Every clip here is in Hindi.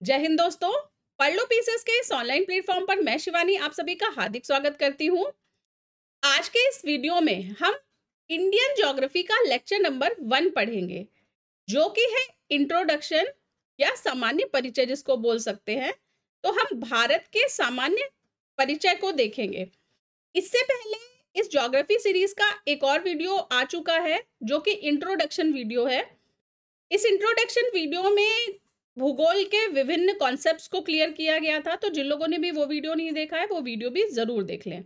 जय हिंद दोस्तों। पढ़ लो पीसेस के इस ऑनलाइन प्लेटफॉर्म पर मैं शिवानी आप सभी का हार्दिक स्वागत करती हूँ। आज के इस वीडियो में हम इंडियन ज्योग्राफी का लेक्चर नंबर 1 पढ़ेंगे, जो कि है इंट्रोडक्शन या सामान्य परिचय जिसको बोल सकते हैं। तो हम भारत के सामान्य परिचय को देखेंगे। इससे पहले इस ज्योग्राफी सीरीज का एक और वीडियो आ चुका है, जो कि इंट्रोडक्शन वीडियो है। इस इंट्रोडक्शन वीडियो में भूगोल के विभिन्न कॉन्सेप्ट्स को क्लियर किया गया था, तो जिन लोगों ने भी वो वीडियो नहीं देखा है वो वीडियो भी जरूर देख लें।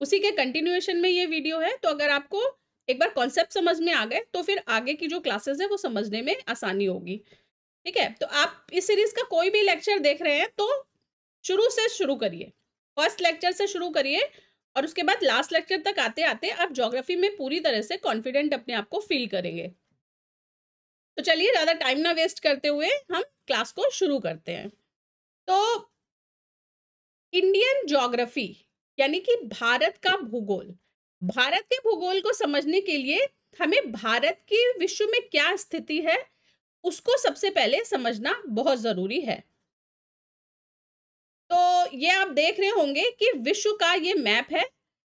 उसी के कंटिन्यूएशन में ये वीडियो है, तो अगर आपको एक बार कॉन्सेप्ट समझ में आ गए तो फिर आगे की जो क्लासेस है वो समझने में आसानी होगी। ठीक है, तो आप इस सीरीज का कोई भी लेक्चर देख रहे हैं तो शुरू से शुरू करिए, फर्स्ट लेक्चर से शुरू करिए और उसके बाद लास्ट लेक्चर तक आते आते आप ज्योग्राफी में पूरी तरह से कॉन्फिडेंट अपने आप को फील करेंगे। तो चलिए ज्यादा टाइम ना वेस्ट करते हुए हम क्लास को शुरू करते हैं। तो इंडियन ज्योग्राफी यानी कि भारत का भूगोल, भारत के भूगोल को समझने के लिए हमें भारत की विश्व में क्या स्थिति है उसको सबसे पहले समझना बहुत जरूरी है। तो ये आप देख रहे होंगे कि विश्व का ये मैप है।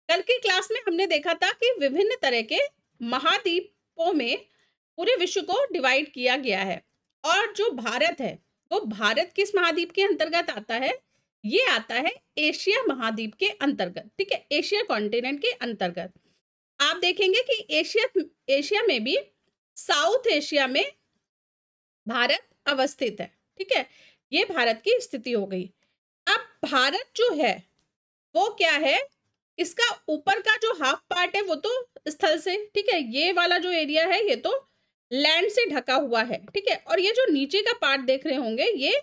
कल की क्लास में हमने देखा था कि विभिन्न तरह के महाद्वीपों में पूरे विश्व को डिवाइड किया गया है, और जो भारत है वो भारत किस महाद्वीप के अंतर्गत आता है? ये आता है एशिया महाद्वीप के अंतर्गत। ठीक है, एशिया कॉन्टिनेंट के अंतर्गत। आप देखेंगे कि एशिया में भी साउथ एशिया में भारत अवस्थित है। ठीक है, ये भारत की स्थिति हो गई। अब भारत जो है वो क्या है? इसका ऊपर का जो हाफ पार्ट है वो तो स्थल से, ठीक है, ये वाला जो एरिया है ये तो लैंड से ढका हुआ है। ठीक है, और ये जो नीचे का पार्ट देख रहे होंगे ये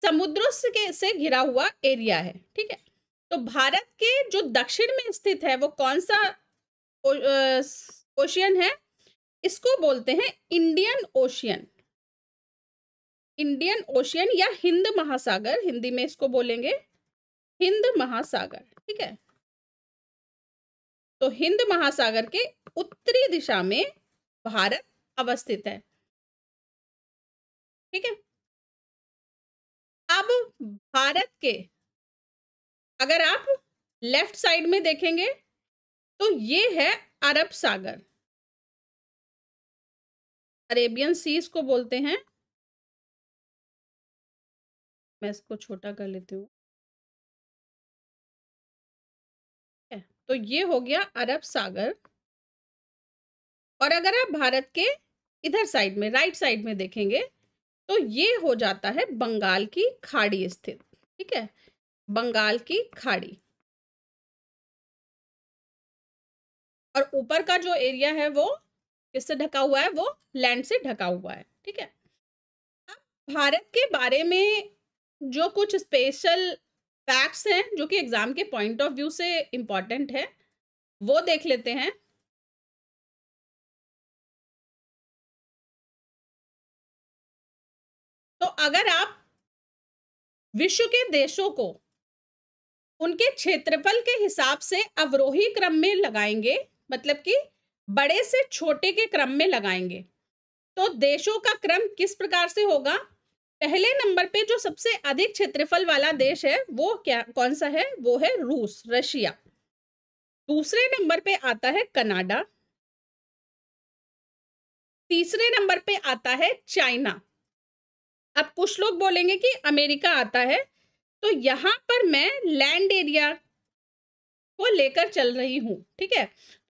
समुद्रों से घिरा हुआ एरिया है। ठीक है, तो भारत के जो दक्षिण में स्थित है वो कौन सा ओशियन है? इसको बोलते हैं इंडियन ओशियन। इंडियन ओशियन या हिंद महासागर, हिंदी में इसको बोलेंगे हिंद महासागर। ठीक है, तो हिंद महासागर के उत्तरी दिशा में भारत अवस्थित है। ठीक है, अब भारत के अगर आप लेफ्ट साइड में देखेंगे तो ये है अरब सागर, अरेबियन सी इसको बोलते हैं। मैं इसको छोटा कर लेती हूँ। तो ये हो गया अरब सागर। और अगर आप भारत के इधर साइड में राइट साइड में देखेंगे तो ये हो जाता है बंगाल की खाड़ी स्थित। ठीक है, बंगाल की खाड़ी। और ऊपर का जो एरिया है वो किससे ढका हुआ है? वो लैंड से ढका हुआ है। ठीक है, अब भारत के बारे में जो कुछ स्पेशल फैक्ट्स हैं जो कि एग्जाम के पॉइंट ऑफ व्यू से इंपॉर्टेंट है वो देख लेते हैं। तो अगर आप विश्व के देशों को उनके क्षेत्रफल के हिसाब से अवरोही क्रम में लगाएंगे, मतलब कि बड़े से छोटे के क्रम में लगाएंगे, तो देशों का क्रम किस प्रकार से होगा? पहले नंबर पे जो सबसे अधिक क्षेत्रफल वाला देश है वो क्या, कौन सा है? वो है रूस, रशिया। दूसरे नंबर पे आता है कनाडा। तीसरे नंबर पे आता है चाइना। अब कुछ लोग बोलेंगे कि अमेरिका आता है, तो यहां पर मैं लैंड एरिया को लेकर चल रही हूं। ठीक है,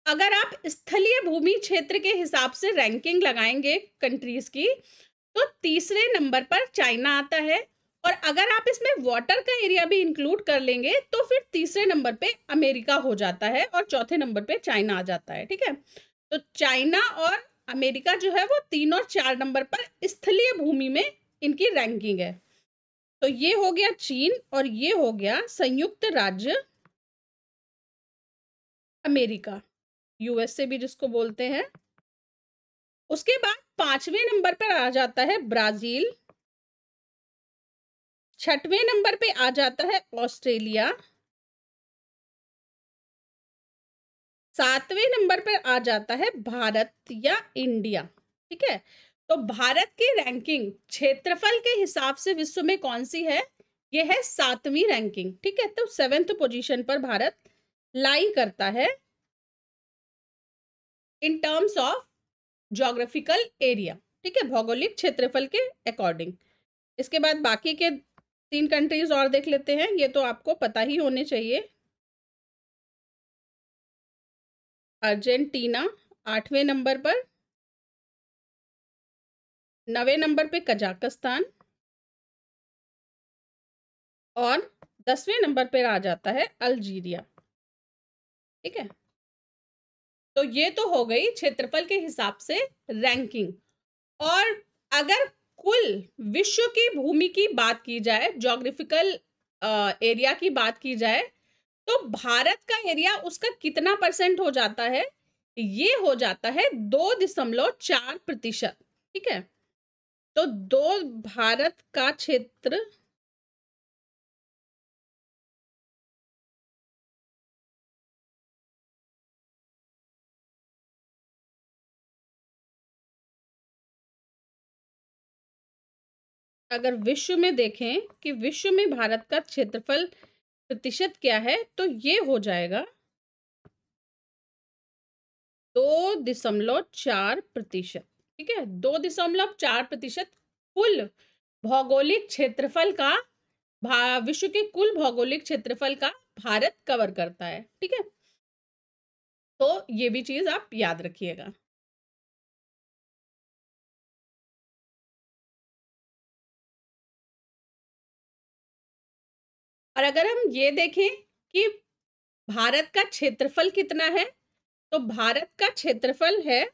अगर आप स्थलीय भूमि क्षेत्र के हिसाब से रैंकिंग लगाएंगे कंट्रीज की, तो तीसरे नंबर पर चाइना आता है। और अगर आप इसमें वाटर का एरिया भी इंक्लूड कर लेंगे तो फिर तीसरे नंबर पे अमेरिका हो जाता है और चौथे नंबर पे चाइना आ जाता है। ठीक है, तो चाइना और अमेरिका जो है वो 3 और 4 नंबर पर स्थलीय भूमि में इनकी रैंकिंग है। तो ये हो गया चीन और ये हो गया संयुक्त राज्य अमेरिका, यूएसए भी जिसको बोलते हैं। उसके बाद 5वें नंबर पर आ जाता है ब्राजील। 6वें नंबर पे आ जाता है ऑस्ट्रेलिया। 7वें नंबर पर आ जाता है भारत या इंडिया। ठीक है, तो भारत की रैंकिंग क्षेत्रफल के हिसाब से विश्व में कौन सी है? ये है 7वीं रैंकिंग, ठीक है। तो 7th पोजीशन पर भारत लाई करता है in terms of geographical area, ठीक है, भौगोलिक क्षेत्रफल के अकॉर्डिंग। इसके बाद बाकी के 3 कंट्रीज और देख लेते हैं, ये तो आपको पता ही होने चाहिए। अर्जेंटीना 8वें नंबर पर, 9वें नंबर पे कजाकिस्तान और 10वें नंबर पर आ जाता है अल्जीरिया, ठीक है। तो ये तो हो गई क्षेत्रफल के हिसाब से रैंकिंग। और अगर कुल विश्व की भूमि की बात की जाए, ज्योग्राफिकल एरिया की बात की जाए, तो भारत का एरिया उसका कितना % हो जाता है? ये हो जाता है 2.4%, ठीक है। तो भारत का क्षेत्र अगर विश्व में देखें कि विश्व में भारत का क्षेत्रफल प्रतिशत क्या है, तो ये हो जाएगा 2.4%, ठीक है। 2.4% कुल भौगोलिक क्षेत्रफल का, विश्व के कुल भौगोलिक क्षेत्रफल का भारत कवर करता है, ठीक है। तो ये भी चीज आप याद रखिएगा। और अगर हम ये देखें कि भारत का क्षेत्रफल कितना है, तो भारत का क्षेत्रफल है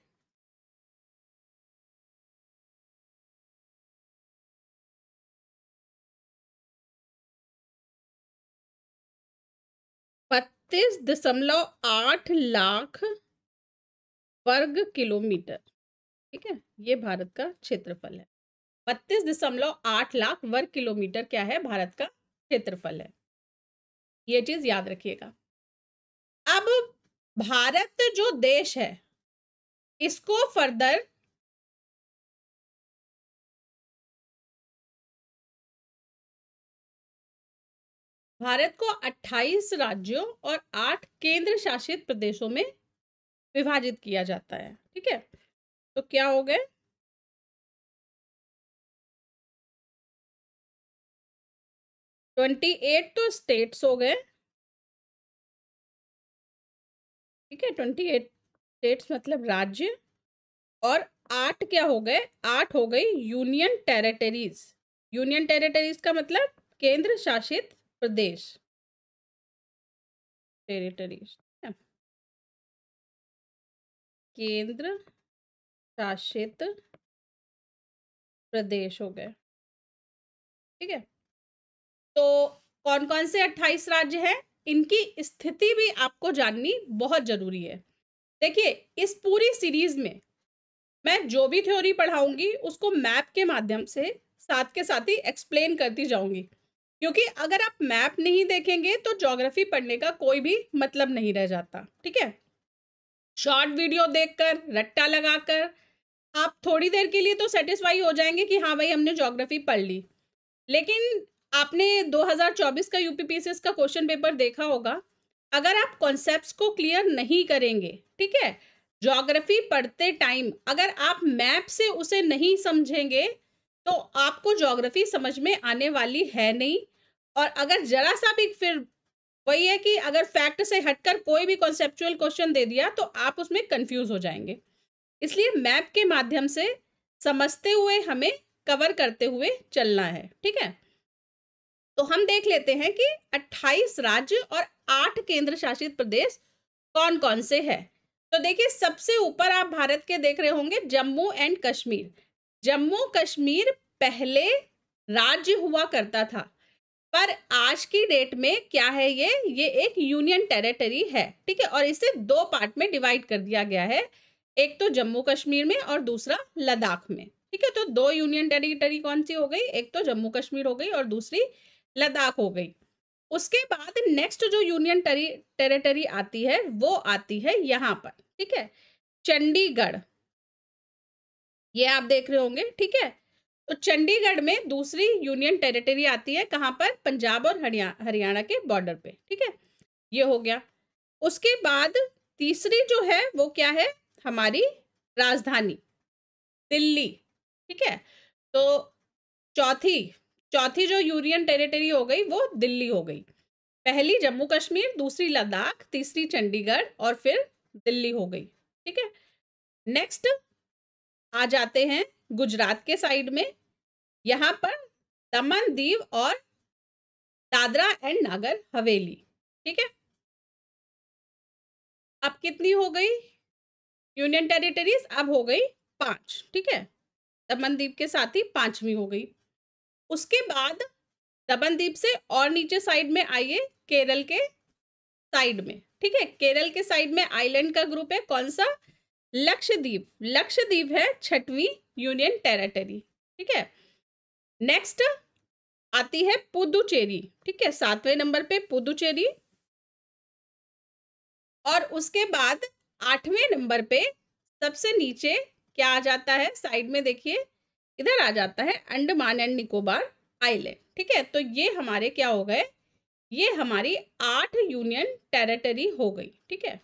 32.8 लाख वर्ग किलोमीटर, ठीक है। ये भारत का क्षेत्रफल है, 32.8 लाख वर्ग किलोमीटर क्या है? भारत का क्षेत्रफल है। ये चीज याद रखिएगा। अब भारत जो देश है, इसको फर्दर भारत को 28 राज्यों और 8 केंद्र शासित प्रदेशों में विभाजित किया जाता है, ठीक है। तो क्या हो गए? 28 तो स्टेट्स हो गए, ठीक है। 28 स्टेट्स मतलब राज्य, और 8 क्या हो गए? 8 हो गई यूनियन टेरिटरीज। यूनियन टेरिटरीज का मतलब केंद्र शासित प्रदेश, टेरिटरीज, केंद्र शासित प्रदेश हो गए, ठीक है। तो कौन कौन से 28 राज्य हैं, इनकी स्थिति भी आपको जाननी बहुत जरूरी है। देखिए, इस पूरी सीरीज में मैं जो भी थ्योरी पढ़ाऊंगी उसको मैप के माध्यम से साथ के साथ ही एक्सप्लेन करती जाऊंगी, क्योंकि अगर आप मैप नहीं देखेंगे तो ज्योग्राफी पढ़ने का कोई भी मतलब नहीं रह जाता, ठीक है। शॉर्ट वीडियो देखकर, रट्टा लगाकर आप थोड़ी देर के लिए तो सेटिस्फाई हो जाएंगे कि हाँ भाई हमने ज्योग्राफी पढ़ ली, लेकिन आपने 2024 का यूपीपीसीएस का क्वेश्चन पेपर देखा होगा। अगर आप कॉन्सेप्ट्स को क्लियर नहीं करेंगे, ठीक है, ज्योग्राफी पढ़ते टाइम अगर आप मैप से उसे नहीं समझेंगे तो आपको ज्योग्राफी समझ में आने वाली है नहीं। और अगर जरा सा भी, फिर वही है कि अगर फैक्ट से हटकर कोई भी कॉन्सेप्चुअल क्वेश्चन दे दिया तो आप उसमें कंफ्यूज हो जाएंगे। इसलिए मैप के माध्यम से समझते हुए हमें कवर करते हुए चलना है, ठीक है। तो हम देख लेते हैं कि 28 राज्य और 8 केंद्र शासित प्रदेश कौन कौन से हैं। तो देखिए, सबसे ऊपर आप भारत के देख रहे होंगे जम्मू एंड कश्मीर। जम्मू कश्मीर पहले राज्य हुआ करता था, पर आज की डेट में क्या है? ये एक यूनियन टेरिटरी है, ठीक है। और इसे 2 पार्ट में डिवाइड कर दिया गया है, एक तो जम्मू कश्मीर में और दूसरा लद्दाख में, ठीक है। तो 2 यूनियन टेरिटरी कौन सी हो गई? एक तो जम्मू कश्मीर हो गई और दूसरी लद्दाख हो गई। उसके बाद नेक्स्ट जो यूनियन टेरिटरी आती है वो आती है यहाँ पर, ठीक है, चंडीगढ़। ये आप देख रहे होंगे, ठीक है। तो चंडीगढ़ में दूसरी यूनियन टेरिटरी आती है, कहाँ पर? पंजाब और हरियाणा के बॉर्डर पे, ठीक है। ये हो गया। उसके बाद तीसरी जो है वो क्या है? हमारी राजधानी दिल्ली, ठीक है। तो चौथी जो यूनियन टेरिटरी हो गई वो दिल्ली हो गई। पहली जम्मू कश्मीर, दूसरी लद्दाख, तीसरी चंडीगढ़ और फिर दिल्ली हो गई, ठीक है। नेक्स्ट आ जाते हैं गुजरात के साइड में। यहाँ पर दमन, दीव और दादरा एंड नागर हवेली, ठीक है। अब कितनी हो गई यूनियन टेरिटरीज? अब हो गई 5, ठीक है। दमन दीव के साथ ही 5वीं हो गई। उसके बाद दमन दीव से और नीचे साइड में आइए, केरल के साइड में, ठीक है। केरल के साइड में आइलैंड का ग्रुप है, कौन सा? लक्षद्वीप। लक्षद्वीप है 6वीं यूनियन टेरिटरी, ठीक है। नेक्स्ट आती है पुदुचेरी, ठीक है, 7वें नंबर पे पुदुचेरी। और उसके बाद 8वें नंबर पे सबसे नीचे क्या आ जाता है? साइड में देखिए, इधर आ जाता है अंडमान एंड निकोबार आइलैंड, ठीक है। तो ये हमारे क्या हो गए? ये हमारी 8 यूनियन टेरिटरी हो गई, ठीक है।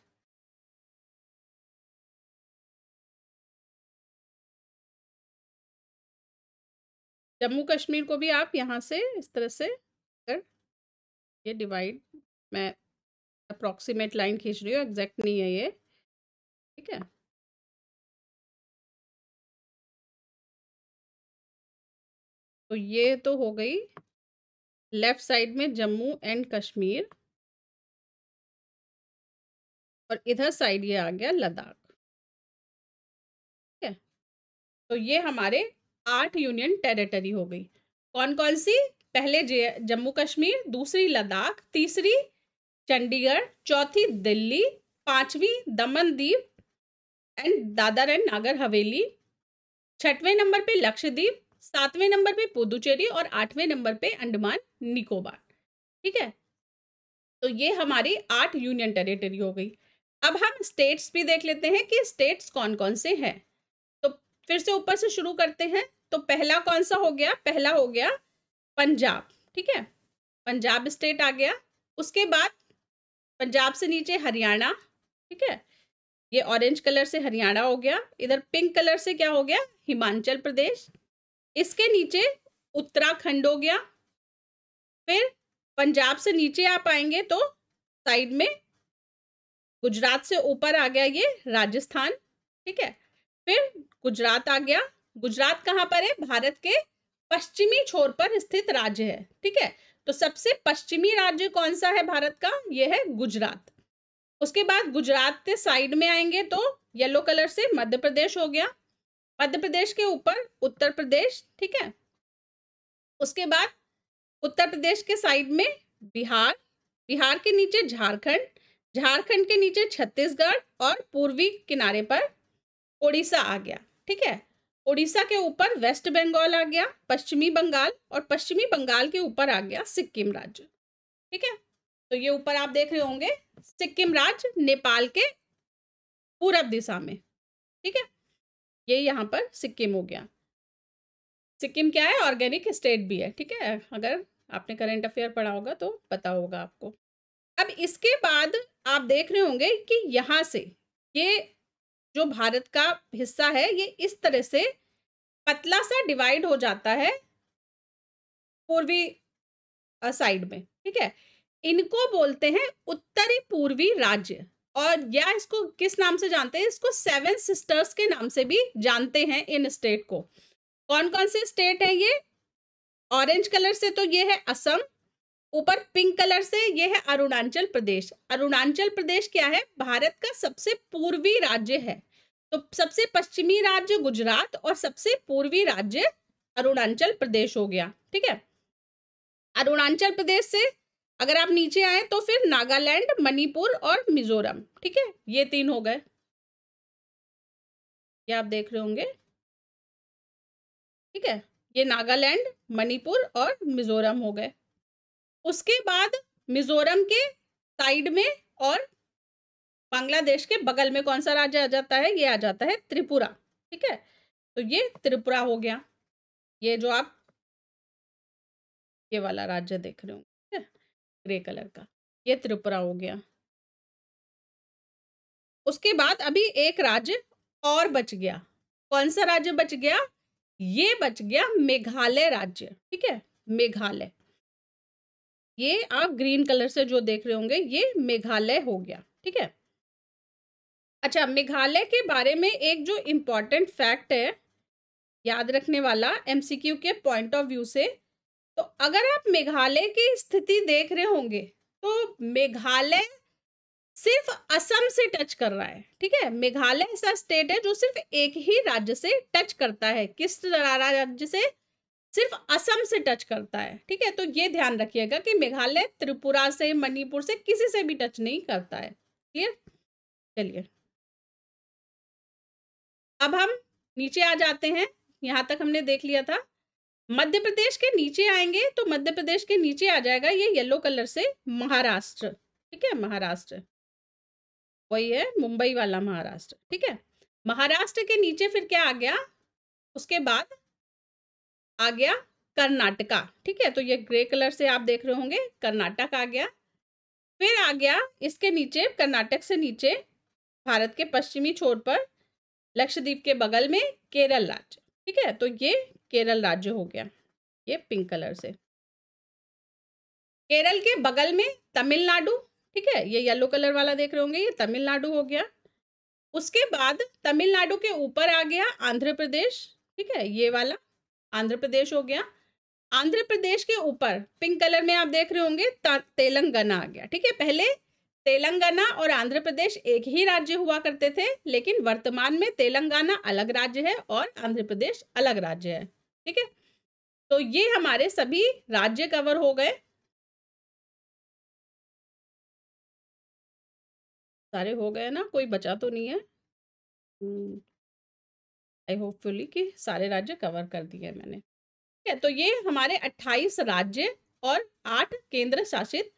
जम्मू कश्मीर को भी आप यहाँ से इस तरह से कर, ये डिवाइड, मैं अप्रोक्सीमेट लाइन खींच रही हूँ, एग्जैक्ट नहीं है ये, ठीक है। तो ये तो हो गई लेफ्ट साइड में जम्मू एंड कश्मीर, और इधर साइड ये आ गया लद्दाख, ठीक है। तो ये हमारे 8 यूनियन टेरिटरी हो गई। कौन कौन सी? पहले जम्मू कश्मीर, दूसरी लद्दाख, तीसरी चंडीगढ़, चौथी दिल्ली, 5वीं Daman Diu and Dadar and Nagar Haveli, 6वें number पे लक्षद्वीप, 7वें नंबर पे पुदुचेरी और 8वें नंबर पे अंडमान निकोबार, ठीक है। तो ये हमारी 8 यूनियन टेरिटरी हो गई। अब हम स्टेट्स भी देख लेते हैं कि स्टेट्स कौन कौन से हैं। तो फिर से ऊपर से शुरू करते हैं। तो पहला कौन सा हो गया? पहला हो गया पंजाब, ठीक है, पंजाब स्टेट आ गया। उसके बाद पंजाब से नीचे हरियाणा, ठीक है, ये ऑरेंज कलर से हरियाणा हो गया। इधर पिंक कलर से क्या हो गया? हिमाचल प्रदेश। इसके नीचे उत्तराखंड हो गया। फिर पंजाब से नीचे आप आएंगे तो साइड में गुजरात से ऊपर आ गया ये राजस्थान, ठीक है। फिर गुजरात आ गया। गुजरात कहाँ पर है? भारत के पश्चिमी छोर पर स्थित राज्य है, ठीक है। तो सबसे पश्चिमी राज्य कौन सा है भारत का? ये है गुजरात। उसके बाद गुजरात के साइड में आएंगे तो येलो कलर से मध्य प्रदेश हो गया। मध्य प्रदेश के ऊपर उत्तर प्रदेश, ठीक है। उसके बाद उत्तर प्रदेश के साइड में बिहार, बिहार के नीचे झारखंड, झारखंड के नीचे छत्तीसगढ़ और पूर्वी किनारे पर उड़ीसा आ गया, ठीक है। उड़ीसा के ऊपर वेस्ट बंगाल आ गया, पश्चिमी बंगाल, और पश्चिमी बंगाल के ऊपर आ गया सिक्किम राज्य, ठीक है। तो ये ऊपर आप देख रहे होंगे सिक्किम राज्य नेपाल के पूरब दिशा में, ठीक है। ये यहाँ पर सिक्किम हो गया। सिक्किम क्या है? ऑर्गेनिक स्टेट भी है, ठीक है। अगर आपने करंट अफेयर पढ़ा होगा तो पता होगा आपको। अब इसके बाद आप देख रहे होंगे कि यहाँ से ये जो भारत का हिस्सा है ये इस तरह से पतला सा डिवाइड हो जाता है पूर्वी साइड में, ठीक है। इनको बोलते हैं उत्तरी पूर्वी राज्य, और या इसको किस नाम से जानते हैं? इसको 7 सिस्टर्स के नाम से भी जानते हैं इन स्टेट को। कौन कौन से स्टेट है ये? ऑरेंज कलर से तो ये है असम, ऊपर पिंक कलर से ये है अरुणाचल प्रदेश। अरुणाचल प्रदेश क्या है? भारत का सबसे पूर्वी राज्य है। तो सबसे पश्चिमी राज्य गुजरात और सबसे पूर्वी राज्य अरुणाचल प्रदेश हो गया, ठीक है। अरुणाचल प्रदेश से अगर आप नीचे आए तो फिर नागालैंड, मणिपुर और मिजोरम, ठीक है। ये 3 हो गए, ये आप देख रहे होंगे, ठीक है। ये नागालैंड, मणिपुर और मिजोरम हो गए। उसके बाद मिजोरम के साइड में और बांग्लादेश के बगल में कौन सा राज्य आ जाता है? ये आ जाता है त्रिपुरा, ठीक है। तो ये त्रिपुरा हो गया, ये जो आप ये वाला राज्य देख रहे हो, ठीक है, ग्रे कलर का, ये त्रिपुरा हो गया। उसके बाद अभी एक राज्य और बच गया। कौन सा राज्य बच गया? ये बच गया मेघालय राज्य, ठीक है, मेघालय। ये आप ग्रीन कलर से जो देख रहे होंगे ये मेघालय हो गया, ठीक है। अच्छा, मेघालय के बारे में एक जो इम्पोर्टेंट फैक्ट है याद रखने वाला एमसीक्यू के पॉइंट ऑफ व्यू से, तो अगर आप मेघालय की स्थिति देख रहे होंगे तो मेघालय सिर्फ असम से टच कर रहा है, ठीक है। मेघालय ऐसा स्टेट है जो सिर्फ एक ही राज्य से टच करता है। किस राज्य से? सिर्फ असम से टच करता है, ठीक है। तो ये ध्यान रखिएगा कि मेघालय त्रिपुरा से, मणिपुर से, किसी से भी टच नहीं करता है। क्लियर? चलिए अब हम नीचे आ जाते हैं। यहाँ तक हमने देख लिया था। मध्य प्रदेश के नीचे आएंगे तो मध्य प्रदेश के नीचे आ जाएगा ये येलो कलर से महाराष्ट्र, ठीक है, महाराष्ट्र वही है, मुंबई वाला महाराष्ट्र, ठीक है। महाराष्ट्र के नीचे फिर क्या आ गया? उसके बाद आ गया कर्नाटका, ठीक है। तो ये ग्रे कलर से आप देख रहे होंगे, कर्नाटक आ गया। फिर आ गया इसके नीचे, कर्नाटक से नीचे भारत के पश्चिमी छोर पर लक्षद्वीप के बगल में केरल राज्य, ठीक है। तो ये केरल राज्य हो गया, ये पिंक कलर से। केरल के बगल में तमिलनाडु, ठीक है, ये येलो कलर वाला देख रहे होंगे, ये तमिलनाडु हो गया। उसके बाद तमिलनाडु के ऊपर आ गया आंध्र प्रदेश, ठीक है, ये वाला आंध्र प्रदेश हो गया। आंध्र प्रदेश के ऊपर पिंक कलर में आप देख रहे होंगे तेलंगाना आ गया, ठीक है। पहले तेलंगाना और आंध्र प्रदेश एक ही राज्य हुआ करते थे, लेकिन वर्तमान में तेलंगाना अलग राज्य है और आंध्र प्रदेश अलग राज्य है, ठीक है। तो ये हमारे सभी राज्य कवर हो गए, सारे हो गए ना, कोई बचा तो नहीं है। आई होपफुली कि सारे राज्य कवर कर दिए मैंने, ठीक है। तो ये हमारे 28 राज्य और 8 केंद्र शासित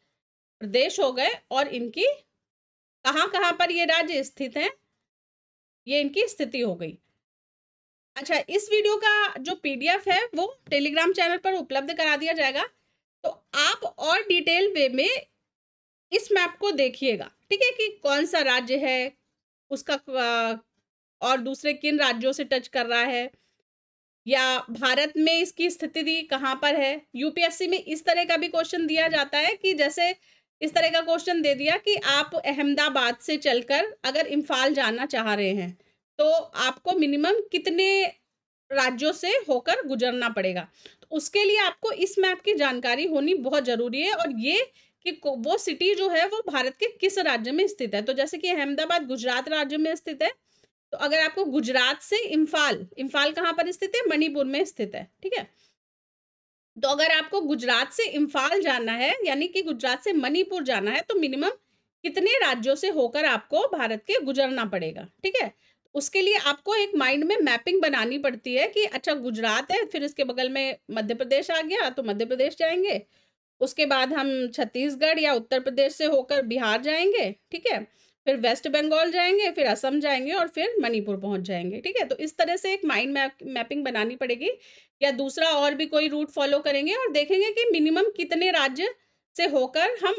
प्रदेश हो गए, और इनकी कहाँ पर ये राज्य स्थित हैं, ये इनकी स्थिति हो गई। अच्छा, इस वीडियो का जो पीडीएफ है वो टेलीग्राम चैनल पर उपलब्ध करा दिया जाएगा, तो आप और डिटेल वे में इस मैप को देखिएगा, ठीक है, कि कौन सा राज्य है, उसका और दूसरे किन राज्यों से टच कर रहा है, या भारत में इसकी स्थिति कहाँ पर है। यूपीएससी में इस तरह का भी क्वेश्चन दिया जाता है कि जैसे इस तरह का क्वेश्चन दे दिया कि आप अहमदाबाद से चलकर अगर इम्फाल जाना चाह रहे हैं तो आपको मिनिमम कितने राज्यों से होकर गुजरना पड़ेगा। तो उसके लिए आपको इस मैप की जानकारी होनी बहुत ज़रूरी है, और ये कि वो सिटी जो है वो भारत के किस राज्य में स्थित है। तो जैसे कि अहमदाबाद गुजरात राज्य में स्थित है, तो अगर आपको गुजरात से इम्फाल कहाँ पर स्थित है? मणिपुर में स्थित है, ठीक है। तो अगर आपको गुजरात से इम्फाल जाना है, यानी कि गुजरात से मणिपुर जाना है, तो मिनिमम कितने राज्यों से होकर आपको भारत के गुजरना पड़ेगा, ठीक है। उसके लिए आपको एक माइंड में मैपिंग बनानी पड़ती है कि अच्छा गुजरात है, फिर इसके बगल में मध्य प्रदेश आ गया तो मध्य प्रदेश जाएंगे, उसके बाद हम छत्तीसगढ़ या उत्तर प्रदेश से होकर बिहार जाएंगे, ठीक है, फिर वेस्ट बंगाल जाएंगे, फिर असम जाएंगे और फिर मणिपुर पहुंच जाएंगे, ठीक है। तो इस तरह से एक माइंड मैपिंग बनानी पड़ेगी, या दूसरा और भी कोई रूट फॉलो करेंगे और देखेंगे कि मिनिमम कितने राज्य से होकर हम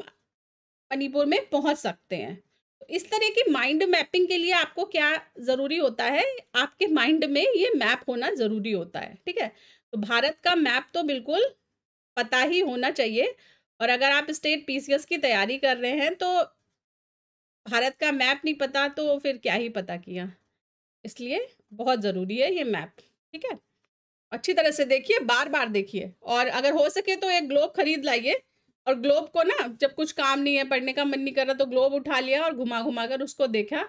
मणिपुर में पहुंच सकते हैं। तो इस तरह की माइंड मैपिंग के लिए आपको क्या ज़रूरी होता है? आपके माइंड में ये मैप होना ज़रूरी होता है, ठीक है। तो भारत का मैप तो बिल्कुल पता ही होना चाहिए, और अगर आप स्टेट पीसीएस की तैयारी कर रहे हैं तो भारत का मैप नहीं पता तो फिर क्या ही पता किया। इसलिए बहुत ज़रूरी है ये मैप, ठीक है। अच्छी तरह से देखिए, बार बार देखिए, और अगर हो सके तो एक ग्लोब खरीद लाइए, और ग्लोब को ना जब कुछ काम नहीं है, पढ़ने का मन नहीं कर रहा, तो ग्लोब उठा लिया और घुमा घुमा कर उसको देखा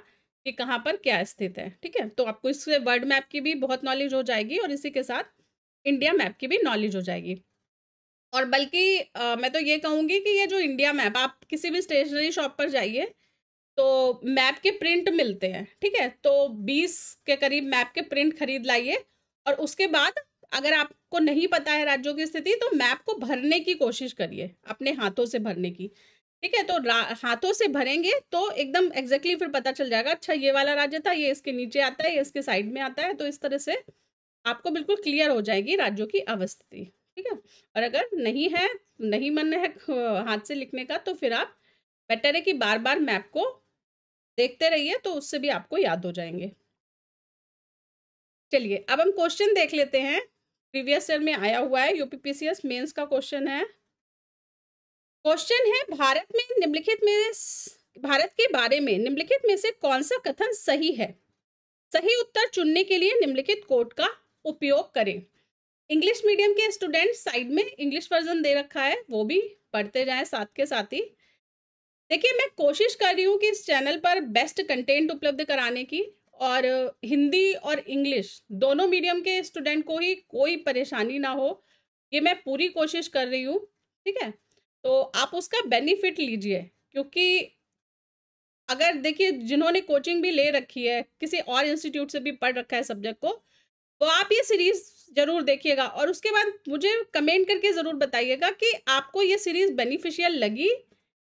कि कहाँ पर क्या स्थित है, ठीक है। तो आपको इससे वर्ल्ड मैप की भी बहुत नॉलेज हो जाएगी, और इसी के साथ इंडिया मैप की भी नॉलेज हो जाएगी। और बल्कि मैं तो ये कहूँगी कि ये जो इंडिया मैप, आप किसी भी स्टेशनरी शॉप पर जाइए तो मैप के प्रिंट मिलते हैं, ठीक है। तो 20 के करीब मैप के प्रिंट खरीद लाइए, और उसके बाद अगर आपको नहीं पता है राज्यों की स्थिति, तो मैप को भरने की कोशिश करिए, अपने हाथों से भरने की, ठीक है। तो हाथों से भरेंगे तो एकदम एग्जैक्टली फिर पता चल जाएगा, अच्छा ये वाला राज्य था, ये इसके नीचे आता है, ये इसके साइड में आता है। तो इस तरह से आपको बिल्कुल क्लियर हो जाएगी राज्यों की अवस्थिति, ठीक है। और अगर नहीं मन है हाथ से लिखने का, तो फिर आप बेटर है कि बार बार मैप को देखते रहिए, तो उससे भी आपको याद हो जाएंगे। चलिए अब हम क्वेश्चन देख लेते हैं। प्रीवियस ईयर में आया हुआ है, यूपीपीसीएस मेंस का क्वेश्चन है। क्वेश्चन है भारत के बारे में निम्नलिखित में से कौन सा कथन सही है? सही उत्तर चुनने के लिए निम्नलिखित कोड का उपयोग करें। इंग्लिश मीडियम के स्टूडेंट साइड में इंग्लिश वर्जन दे रखा है, वो भी पढ़ते जाएं साथ के साथ ही। देखिए, मैं कोशिश कर रही हूँ कि इस चैनल पर बेस्ट कंटेंट उपलब्ध कराने की, और हिंदी और इंग्लिश दोनों मीडियम के स्टूडेंट को ही कोई परेशानी ना हो, ये मैं पूरी कोशिश कर रही हूँ, ठीक है। तो आप उसका बेनिफिट लीजिए, क्योंकि अगर देखिए जिन्होंने कोचिंग भी ले रखी है, किसी और इंस्टीट्यूट से भी पढ़ रखा है सब्जेक्ट को, तो आप ये सीरीज जरूर देखिएगा और उसके बाद मुझे कमेंट करके ज़रूर बताइएगा कि आपको ये सीरीज बेनिफिशियल लगी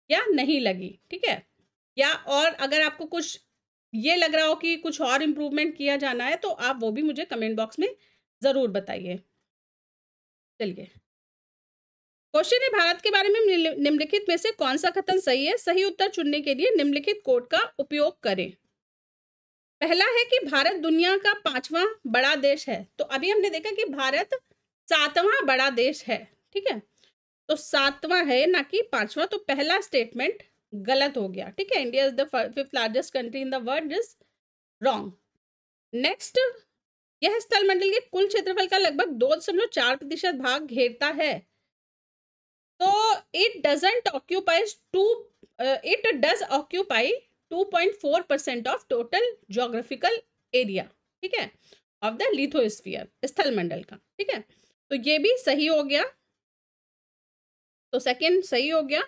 या नहीं लगी, ठीक है। या और अगर आपको कुछ ये लग रहा हो कि कुछ और इम्प्रूवमेंट किया जाना है, तो आप वो भी मुझे कमेंट बॉक्स में ज़रूर बताइए। चलिए, क्वेश्चन है भारत के बारे में निम्नलिखित में से कौन सा कथन सही है? सही उत्तर चुनने के लिए निम्नलिखित कोड का उपयोग करें। पहला है कि भारत दुनिया का 5वां बड़ा देश है। तो अभी हमने देखा कि भारत 7वां बड़ा देश है, ठीक है। तो 7वां है ना कि 5वां, तो पहला स्टेटमेंट गलत हो गया, ठीक है। India is the 5th largest country in the world is wrong. Next, यह स्थलमंडल के कुल क्षेत्रफल का लगभग 2.4% भाग घेरता है। तो it does occupy 2.4% of total geographical area, ठीक है, ऑफ द लिथोस्फीयर, स्थलमंडल का, ठीक है। तो ये भी सही हो गया, तो सेकंड सही हो गया।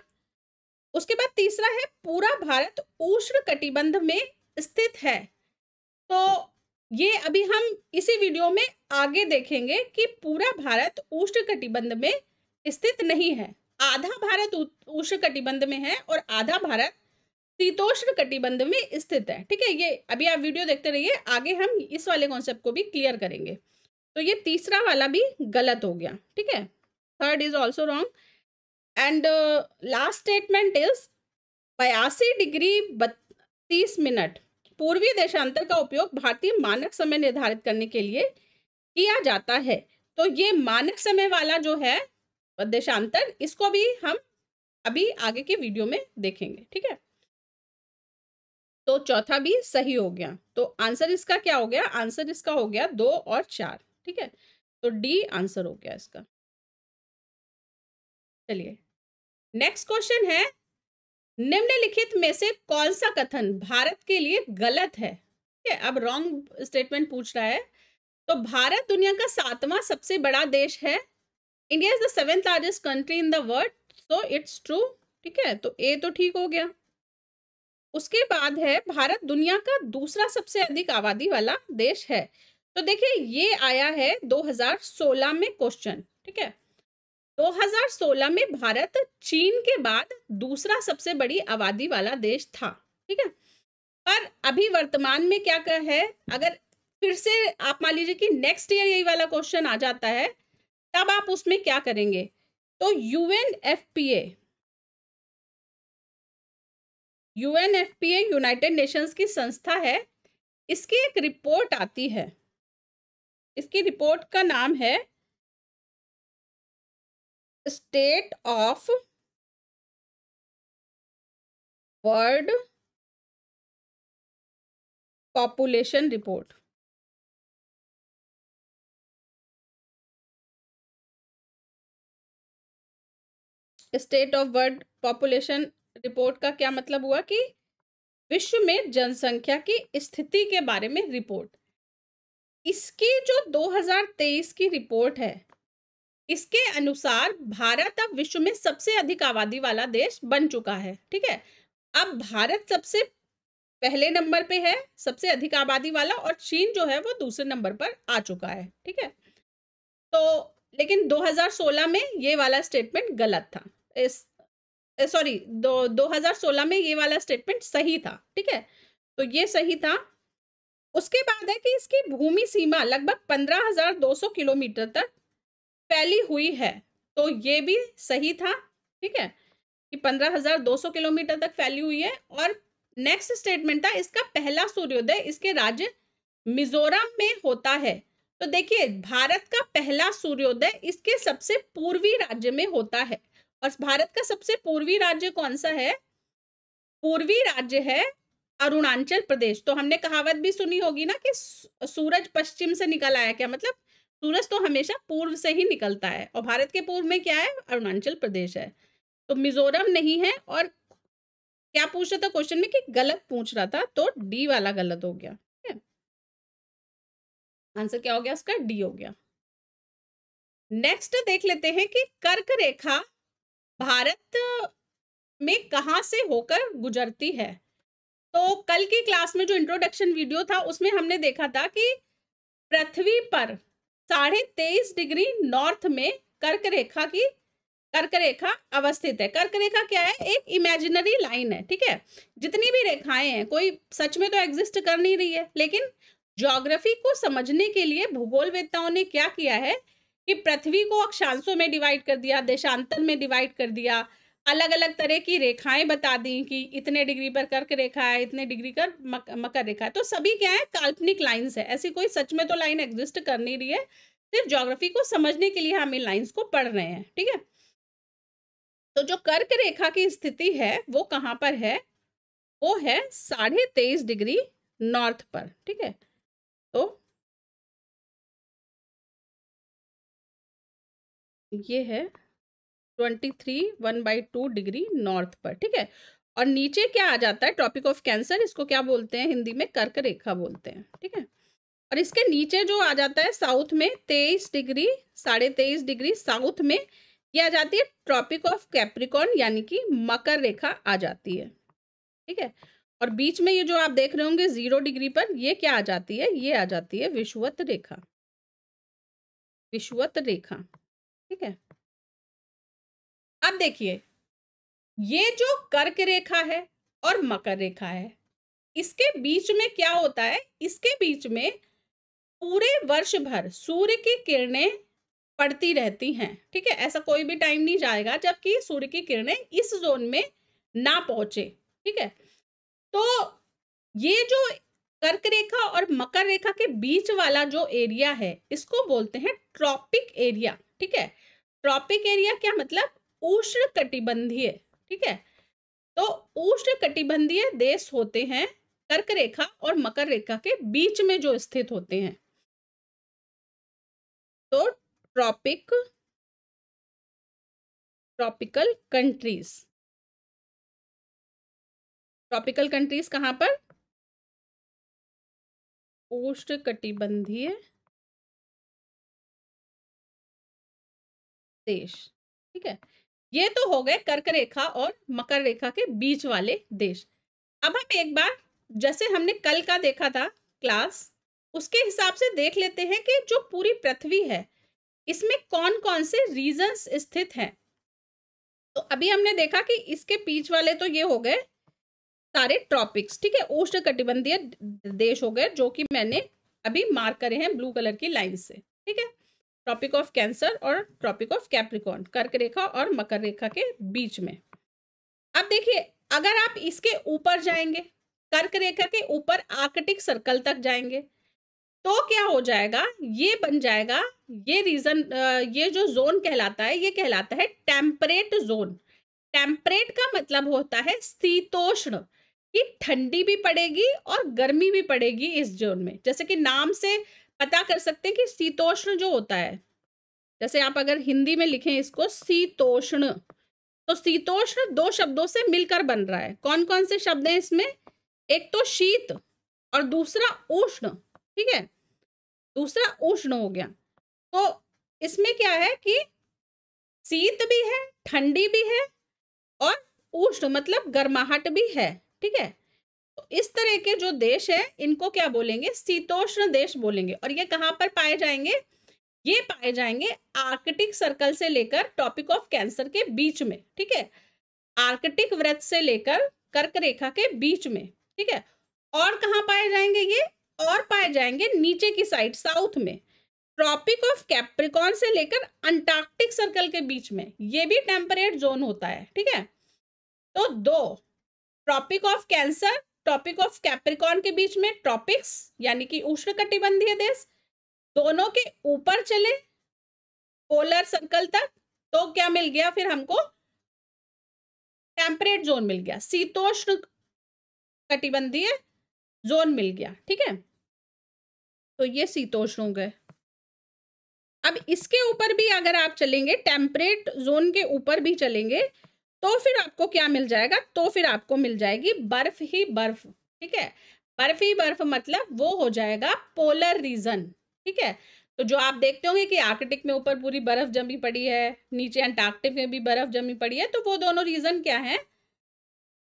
उसके बाद तीसरा है पूरा भारत उष्ण कटिबंध में स्थित है। तो ये अभी हम इसी वीडियो में आगे देखेंगे कि पूरा भारत उष्ण कटिबंध में स्थित नहीं है। आधा भारत उष्ण कटिबंध में है और आधा भारत शीतोष्ण कटिबंध में स्थित है, ठीक है। ये अभी आप वीडियो देखते रहिए, आगे हम इस वाले कॉन्सेप्ट को भी क्लियर करेंगे। तो ये तीसरा वाला भी गलत हो गया, ठीक है। Third is also wrong. And last statement is 82 degree 32 minute पूर्वी देशांतर का उपयोग भारतीय मानक समय निर्धारित करने के लिए किया जाता है। तो ये मानक समय वाला जो है देशांतर, इसको भी हम अभी आगे के वीडियो में देखेंगे, ठीक है। तो चौथा भी सही हो गया। तो आंसर इसका क्या हो गया? आंसर इसका हो गया 2 और 4, ठीक है। तो डी आंसर हो गया इसका। चलिए, नेक्स्ट क्वेश्चन है निम्नलिखित में से कौन सा कथन भारत के लिए गलत है? ठीक है, अब रॉन्ग स्टेटमेंट पूछ रहा है। तो भारत दुनिया का 7वां सबसे बड़ा देश है। India is the 7th largest country in the world, so it's true, ठीक है। तो ए तो ठीक हो गया। उसके बाद है भारत दुनिया का दूसरा सबसे अधिक आबादी वाला देश है। तो देखिए, ये आया है 2016 में क्वेश्चन, ठीक है। 2016 में भारत चीन के बाद दूसरा सबसे बड़ी आबादी वाला देश था, ठीक है। पर अभी वर्तमान में क्या है, अगर फिर से आप मान लीजिए कि नेक्स्ट ईयर यही वाला क्वेश्चन आ जाता है, तब आप उसमें क्या करेंगे? तो यूएनएफपीए यूनाइटेड नेशंस की संस्था है। इसकी एक रिपोर्ट आती है, इसकी रिपोर्ट का नाम है state of world population report. State of world population report का क्या मतलब हुआ कि विश्व में जनसंख्या की स्थिति के बारे में रिपोर्ट। इसकी जो 2023 की रिपोर्ट है, इसके अनुसार भारत अब विश्व में सबसे अधिक आबादी वाला देश बन चुका है, ठीक है। अब भारत सबसे पहले नंबर पे है, सबसे अधिक आबादी वाला, और चीन जो है वो दूसरे नंबर पर आ चुका है, ठीक है। तो लेकिन 2016 में ये वाला स्टेटमेंट गलत था। 2016 में ये वाला स्टेटमेंट सही था, ठीक है। तो ये सही था। उसके बाद है कि इसकी भूमि सीमा लगभग 15,200 किलोमीटर तक फैली हुई है, तो ये भी सही था, ठीक है, कि 15,200 किलोमीटर तक फैली हुई है। और नेक्स्ट स्टेटमेंट था इसका पहला सूर्योदय इसके राज्य मिजोरम में होता है। तो देखिए, भारत का पहला सूर्योदय इसके सबसे पूर्वी राज्य में होता है। और भारत का सबसे पूर्वी राज्य कौन सा है? पूर्वी राज्य है अरुणाचल प्रदेश। तो हमने कहावत भी सुनी होगी ना कि सूरज पश्चिम से निकल आया, क्या मतलब सूरज तो हमेशा पूर्व से ही निकलता है, और भारत के पूर्व में क्या है? अरुणाचल प्रदेश है। तो मिजोरम नहीं है। और क्या पूछ रहा था क्वेश्चन में? कि गलत पूछ रहा था, तो डी वाला गलत हो गया। आंसर क्या हो गया उसका? डी हो गया। नेक्स्ट देख लेते हैं कि कर्क रेखा भारत में कहां से होकर गुजरती है। तो कल की क्लास में जो इंट्रोडक्शन वीडियो था उसमें हमने देखा था कि पृथ्वी पर 23.5 डिग्री नॉर्थ में कर्क रेखा अवस्थित है। कर्क रेखा क्या है? एक इमेजिनरी लाइन है, ठीक है। जितनी भी रेखाएं हैं कोई सच में तो एग्जिस्ट कर नहीं रही है, लेकिन ज्योग्राफी को समझने के लिए भूगोलवेत्ताओं ने क्या किया है कि पृथ्वी को अक्षांशों में डिवाइड कर दिया, देशांतर में डिवाइड कर दिया, अलग अलग तरह की रेखाएं बता दी कि इतने डिग्री पर कर्क रेखा है, इतने डिग्री पर मकर रेखा है। तो सभी क्या है? काल्पनिक लाइंस है, ऐसी कोई सच में तो लाइन एग्जिस्ट कर नहीं रही है, सिर्फ ज्योग्राफी को समझने के लिए हम इन लाइंस को पढ़ रहे हैं, ठीक है। तो जो कर्क रेखा की स्थिति है वो कहां पर है? वो है 23.5 डिग्री नॉर्थ पर, ठीक है। तो ये है 23.1/2 डिग्री नॉर्थ पर, ठीक है। और नीचे क्या आ जाता है? ट्रॉपिक ऑफ कैंसर, इसको क्या बोलते हैं हिंदी में? कर्क रेखा बोलते हैं, ठीक है। और इसके नीचे जो आ जाता है साउथ में 23.5 डिग्री साउथ में, ये आ जाती है ट्रॉपिक ऑफ कैप्रिकॉर्न, यानी कि मकर रेखा आ जाती है, ठीक है। और बीच में ये जो आप देख रहे होंगे 0 डिग्री पर, ये क्या आ जाती है? ये आ जाती है विषुवत रेखा, विषुवत रेखा, ठीक है। अब देखिए, ये जो कर्क रेखा है और मकर रेखा है, इसके बीच में क्या होता है? इसके बीच में पूरे वर्ष भर सूर्य की किरणें पड़ती रहती हैं, ठीक है। ऐसा कोई भी टाइम नहीं जाएगा जबकि सूर्य की किरणें इस जोन में ना पहुंचे, ठीक है। तो ये जो कर्क रेखा और मकर रेखा के बीच वाला जो एरिया है इसको बोलते हैं ट्रॉपिक एरिया, ठीक है। ट्रॉपिक एरिया क्या मतलब? उष्ण कटिबंधीय, ठीक है। तो उष्ण कटिबंधीय देश होते हैं कर्क रेखा और मकर रेखा के बीच में जो स्थित होते हैं। तो ट्रॉपिकल कंट्रीज कहां पर? उष्ण कटिबंधीय देश, ठीक है। ये तो हो गए कर्क रेखा और मकर रेखा के बीच वाले देश। अब हम एक बार जैसे हमने कल का देखा था क्लास, उसके हिसाब से देख लेते हैं कि जो पूरी पृथ्वी है इसमें कौन कौन से रीजन्स स्थित हैं। तो अभी हमने देखा कि इसके बीच वाले तो ये हो गए सारे ट्रॉपिक्स, ठीक है, उष्ण कटिबंधीय देश हो गए, जो कि मैंने अभी मार्क करे हैं ब्लू कलर की लाइन से, ठीक है। ट्रॉपिक ऑफ कैंसर और ट्रॉपिक ऑफ कैप्रिकॉर्न, कर्क रेखा और मकर रेखा के बीच में। अब देखिए, अगर आप इसके ऊपर जाएंगे, कर्क रेखा के ऊपर आर्कटिक सर्कल तक जाएंगे, तो क्या हो जाएगा? ये बन जाएगा, ये रीजन, ये जो जोन कहलाता है ये कहलाता है टेम्परेट जोन। टेम्परेट का मतलब होता है शीतोष्ण, कि ठंडी भी पड़ेगी और गर्मी भी पड़ेगी इस जोन में। जैसे कि नाम से पता कर सकते हैं कि शीतोष्ण जो होता है, जैसे आप अगर हिंदी में लिखें इसको शीतोष्ण, तो शीतोष्ण दो शब्दों से मिलकर बन रहा है। कौन कौन से शब्द हैं इसमें? एक तो शीत और दूसरा उष्ण, ठीक है, दूसरा उष्ण हो गया। तो इसमें क्या है कि शीत भी है, ठंडी भी है और उष्ण मतलब गर्माहट भी है, ठीक है। तो इस तरह के जो देश है इनको क्या बोलेंगे? शीतोष्ण देश बोलेंगे। और ये कहां पर पाए जाएंगे? ये पाए जाएंगे आर्कटिक सर्कल से लेकर ट्रॉपिक ऑफ कैंसर के बीच में, ठीक है, आर्कटिक वृत्त से लेकर कर्क रेखा के बीच में, ठीक है। और कहां पाए जाएंगे? ये और पाए जाएंगे नीचे की साइड साउथ में, ट्रॉपिक ऑफ कैप्रिकॉर्न से लेकर अंटार्कटिक सर्कल के बीच में, ये भी टेम्परेट जोन होता है। ठीक है, तो दो, tropic of Cancer, tropic of Capricorn के बीच में ट्रॉपिक्स यानी कि उष्णकटिबंधीय देश, दोनों के ऊपर चले पोलर सर्कल तक, तो क्या मिल गया फिर हमको? टेम्परेट जोन मिल गया, शीतोष्ण कटिबंधीय जोन मिल गया। ठीक है, तो ये शीतोष्ण हो गए। अब इसके ऊपर भी अगर आप चलेंगे, टेम्परेट जोन के ऊपर भी चलेंगे, तो फिर आपको क्या मिल जाएगा? तो फिर आपको मिल जाएगी बर्फ ही बर्फ। ठीक है, बर्फ ही बर्फ मतलब वो हो जाएगा पोलर रीजन। ठीक है, तो जो आप देखते होंगे कि आर्कटिक में ऊपर पूरी बर्फ जमी पड़ी है, नीचे अंटार्कटिक में भी बर्फ जमी पड़ी है, तो वो दोनों रीजन क्या है?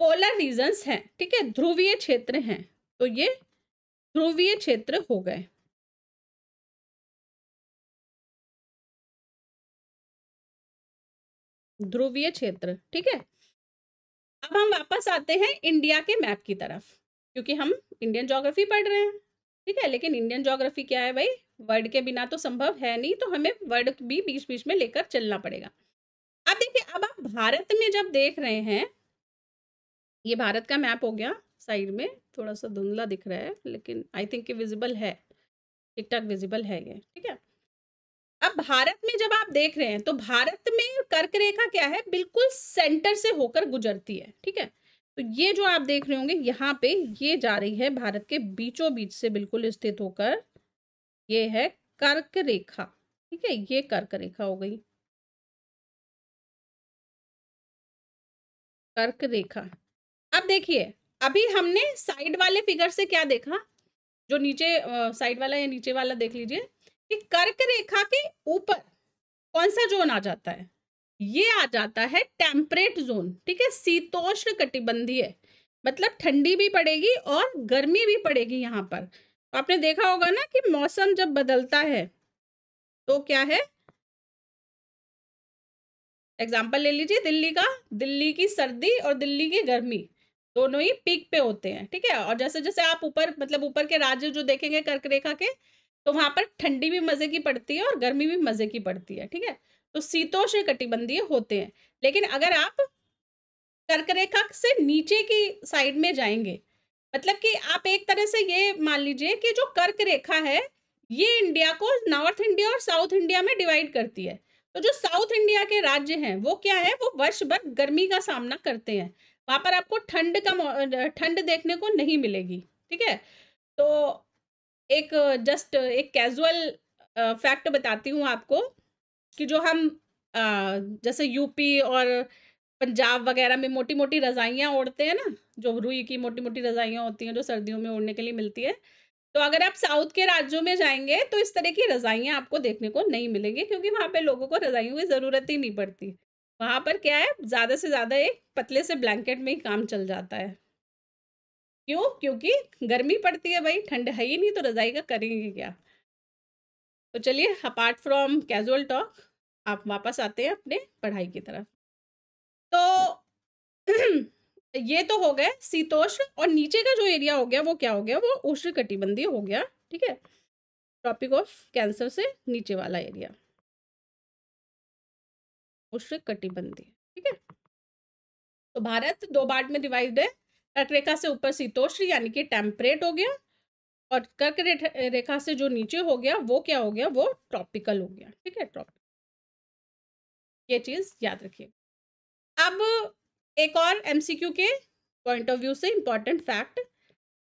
पोलर रीजन्स हैं। ठीक है, ध्रुवीय क्षेत्र हैं, तो ये ध्रुवीय क्षेत्र हो गए। ध्रुवीय क्षेत्र। ठीक है, अब हम वापस आते हैं इंडिया के मैप की तरफ, क्योंकि हम इंडियन ज्योग्राफी पढ़ रहे हैं। ठीक है, लेकिन इंडियन ज्योग्राफी क्या है भाई? वर्ड के बिना तो संभव है नहीं, तो हमें वर्ड भी बीच बीच में लेकर चलना पड़ेगा। अब देखिए, अब आप भारत में जब देख रहे हैं, ये भारत का मैप हो गया, साइड में थोड़ा सा धुंधला दिख रहा है, लेकिन आई थिंक विजिबल है, ठीक ठाक विजिबल है ये। ठीक है, अब भारत में जब आप देख रहे हैं, तो भारत में कर्क रेखा क्या है? बिल्कुल सेंटर से होकर गुजरती है। ठीक है, तो ये जो आप देख रहे होंगे यहाँ पे, ये जा रही है भारत के बीचों बीच से बिल्कुल स्थित होकर, ये है कर्क रेखा। ठीक है, ये कर्क रेखा हो गई, कर्क रेखा। अब देखिए, अभी हमने साइड वाले फिगर से क्या देखा? जो नीचे साइड वाला या नीचे वाला देख लीजिए कि कर्क रेखा के ऊपर कौन सा जोन आ जाता है? ये आ जाता है टेम्परेट जोन। ठीक है, शीतोष्ण कटिबंधीय, मतलब ठंडी भी पड़ेगी और गर्मी भी पड़ेगी यहाँ पर। तो आपने देखा होगा ना कि मौसम जब बदलता है तो क्या है? एग्जाम्पल ले लीजिए दिल्ली का, दिल्ली की सर्दी और दिल्ली की गर्मी दोनों ही पीक पे होते हैं। ठीक है, और जैसे जैसे आप ऊपर, मतलब ऊपर के राज्य जो देखेंगे कर्क रेखा के, तो वहां पर ठंडी भी मजे की पड़ती है और गर्मी भी मजे की पड़ती है। ठीक है, तो शीतोष्ण कटिबंधीय होते हैं। लेकिन अगर आप कर्क रेखा से नीचे की साइड में जाएंगे, मतलब कि आप एक तरह से ये मान लीजिए कि जो कर्क रेखा है, ये इंडिया को नॉर्थ इंडिया और साउथ इंडिया में डिवाइड करती है। तो जो साउथ इंडिया के राज्य हैं वो क्या है? वो वर्ष भर गर्मी का सामना करते हैं, वहां पर आपको ठंड देखने को नहीं मिलेगी। ठीक है, तो एक जस्ट एक कैजुअल फैक्ट बताती हूँ आपको कि जो हम जैसे यूपी और पंजाब वगैरह में मोटी मोटी रजाइयाँ ओढ़ते हैं ना, जो रुई की मोटी मोटी रजाइयाँ होती हैं जो सर्दियों में ओढ़ने के लिए मिलती है, तो अगर आप साउथ के राज्यों में जाएंगे तो इस तरह की रजाइयाँ आपको देखने को नहीं मिलेंगी, क्योंकि वहाँ पे लोगों को रजाइयों की ज़रूरत ही नहीं पड़ती। वहाँ पर क्या है, ज़्यादा से ज़्यादा एक पतले से ब्लैंकेट में ही काम चल जाता है। क्यों? क्योंकि गर्मी पड़ती है भाई, ठंड है ही नहीं, तो रजाई का करेंगे क्या? तो चलिए, अपार्ट फ्रॉम कैजुअल टॉक, आप वापस आते हैं अपने पढ़ाई की तरफ। तो ये तो हो गए शीतोष्ण, और नीचे का जो एरिया हो गया वो क्या हो गया? वो उष्णकटिबंधीय हो गया। ठीक है, ट्रॉपिक ऑफ कैंसर से नीचे वाला एरिया उष्णकटिबंधीय। ठीक है, तो भारत दो पार्ट में डिवाइड है। कर्क रेखा से ऊपर शीतोष्ण यानी कि टेम्परेट हो गया, और कर्क रेखा से जो नीचे हो गया वो क्या हो गया? वो ट्रॉपिकल हो गया। ठीक है, ट्रॉपिकल, ये चीज याद रखिए। अब एक और एमसीक्यू के पॉइंट ऑफ व्यू से इंपॉर्टेंट फैक्ट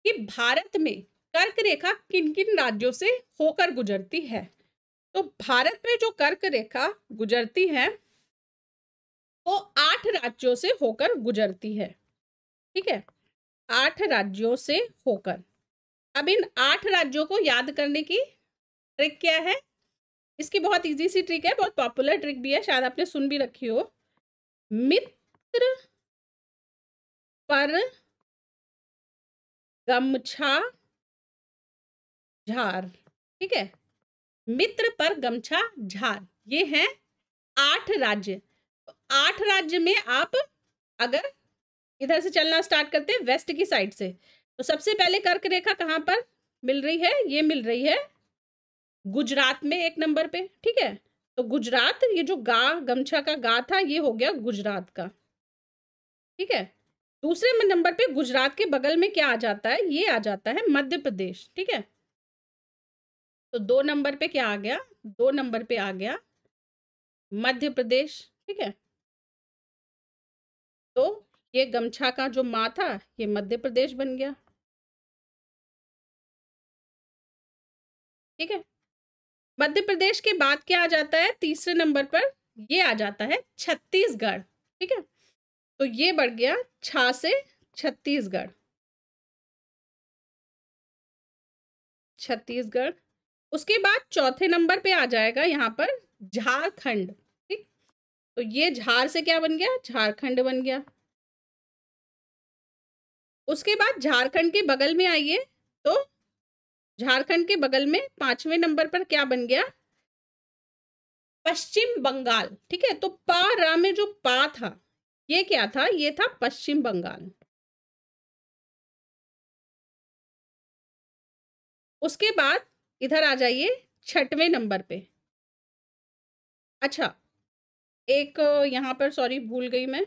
कि भारत में कर्क रेखा किन किन राज्यों से होकर गुजरती है? तो भारत में जो कर्क रेखा गुजरती है वो 8 राज्यों से होकर गुजरती है। ठीक है, 8 राज्यों से होकर। अब इन 8 राज्यों को याद करने की ट्रिक क्या है? इसकी बहुत इजी सी ट्रिक है, बहुत पॉपुलर ट्रिक भी है, शायद आपने सुन भी रखी हो। मित्र पर गमछा झार। ठीक है, मित्र पर गमछा झार, ये हैं 8 राज्य। तो 8 राज्य में आप अगर इधर से चलना स्टार्ट करते हैं वेस्ट की साइड से, तो सबसे पहले कर्क रेखा कहाँ पर? मिल रही है, ये मिल रही है गुजरात में 1 नंबर पे, ठीक है। तो गुजरात, ये जो गा गमछा का गा था ये हो गया गुजरात का, ठीक है। दूसरे नंबर पे गुजरात के बगल में क्या आ जाता है, ये आ जाता है मध्य प्रदेश, ठीक है। तो 2 नंबर पे क्या आ गया, 2 नंबर पे आ गया मध्य प्रदेश, ठीक है। तो ये गमछा का जो माँ था ये मध्य प्रदेश बन गया, ठीक है। मध्य प्रदेश के बाद क्या आ जाता है तीसरे नंबर पर, ये आ जाता है छत्तीसगढ़, ठीक है। तो ये बढ़ गया छा से छत्तीसगढ़, छत्तीसगढ़। उसके बाद चौथे नंबर पे आ जाएगा यहाँ पर झारखंड, ठीक। तो ये झार से क्या बन गया, झारखंड बन गया। उसके बाद झारखंड के बगल में आइए, तो झारखंड के बगल में 5वें नंबर पर क्या बन गया, पश्चिम बंगाल, ठीक है। तो पा रा में जो पा था ये क्या था, ये था पश्चिम बंगाल। उसके बाद इधर आ जाइए 6वें नंबर पे। अच्छा, एक यहाँ पर सॉरी भूल गई मैं,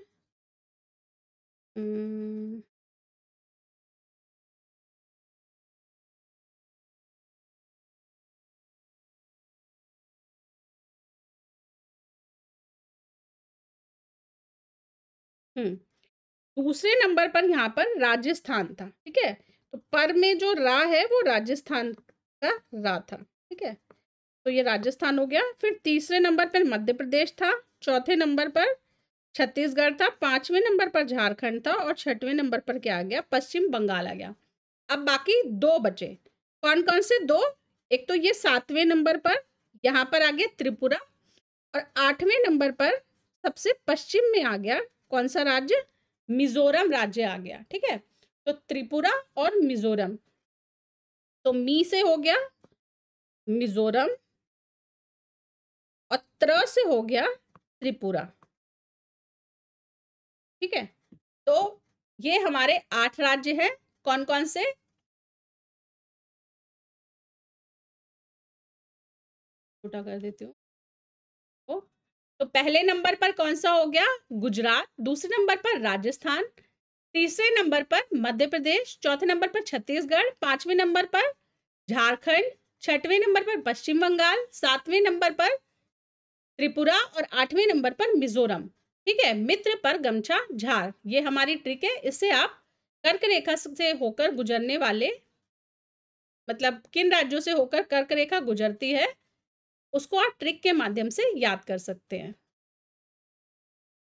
दूसरे नंबर पर यहाँ पर राजस्थान था, ठीक है। तो पर में जो रा है वो राजस्थान का रा था, ठीक है। तो ये राजस्थान हो गया। फिर तीसरे नंबर पर मध्य प्रदेश था, चौथे नंबर पर छत्तीसगढ़ था, 5वें नंबर पर झारखंड था और 6वें नंबर पर क्या आ गया, पश्चिम बंगाल आ गया। अब बाकी 2 बचे, कौन कौन से 2, एक तो ये 7वें नंबर पर यहाँ पर आ गया त्रिपुरा, और 8वें नंबर पर सबसे पश्चिम में आ गया कौन सा राज्य, मिजोरम राज्य आ गया, ठीक है। तो त्रिपुरा और मिजोरम, तो मी से हो गया मिजोरम और त्र से हो गया त्रिपुरा, ठीक है। तो ये हमारे 8 राज्य हैं, कौन कौन से, छोटा कर देती हूँ। तो पहले नंबर पर कौन सा हो गया, गुजरात। दूसरे नंबर पर राजस्थान, तीसरे नंबर पर मध्य प्रदेश, चौथे नंबर पर छत्तीसगढ़, 5वें नंबर पर झारखंड, 6वें नंबर पर पश्चिम बंगाल, 7वें नंबर पर त्रिपुरा और 8वें नंबर पर मिजोरम, ठीक है। मित्र पर गमछा झार, ये हमारी ट्रिक है। इससे आप कर्क रेखा से होकर गुजरने वाले, मतलब किन राज्यों से होकर कर्क रेखा गुजरती है उसको आप ट्रिक के माध्यम से याद कर सकते हैं,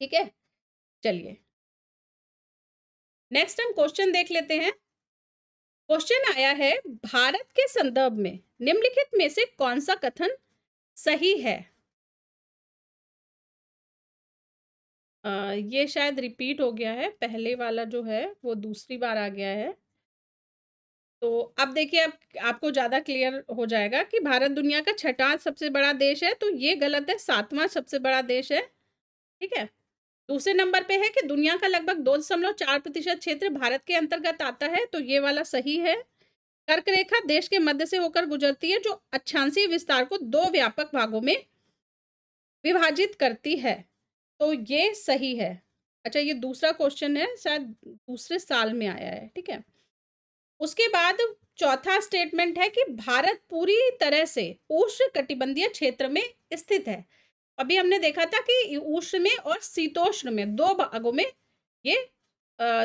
ठीक है। चलिए नेक्स्ट हम क्वेश्चन देख लेते हैं। क्वेश्चन आया है, भारत के संदर्भ में निम्नलिखित में से कौन सा कथन सही है। ये शायद रिपीट हो गया है, पहले वाला जो है वो दूसरी बार आ गया है। तो अब देखिए, अब आपको ज़्यादा क्लियर हो जाएगा कि भारत दुनिया का 6वां सबसे बड़ा देश है, तो ये गलत है, 7वां सबसे बड़ा देश है, ठीक है। दूसरे नंबर पे है कि दुनिया का लगभग 2.4% क्षेत्र भारत के अंतर्गत आता है, तो ये वाला सही है। कर्क रेखा देश के मध्य से होकर गुजरती है, जो अक्षांशीय विस्तार को 2 व्यापक भागों में विभाजित करती है, तो ये सही है। अच्छा, ये दूसरा क्वेश्चन है, शायद दूसरे साल में आया है, ठीक है। उसके बाद चौथा स्टेटमेंट है कि भारत पूरी तरह से उष्ण कटिबंधीय क्षेत्र में स्थित है। अभी हमने देखा था कि उष्ण में और शीतोष्ण में 2 भागों में ये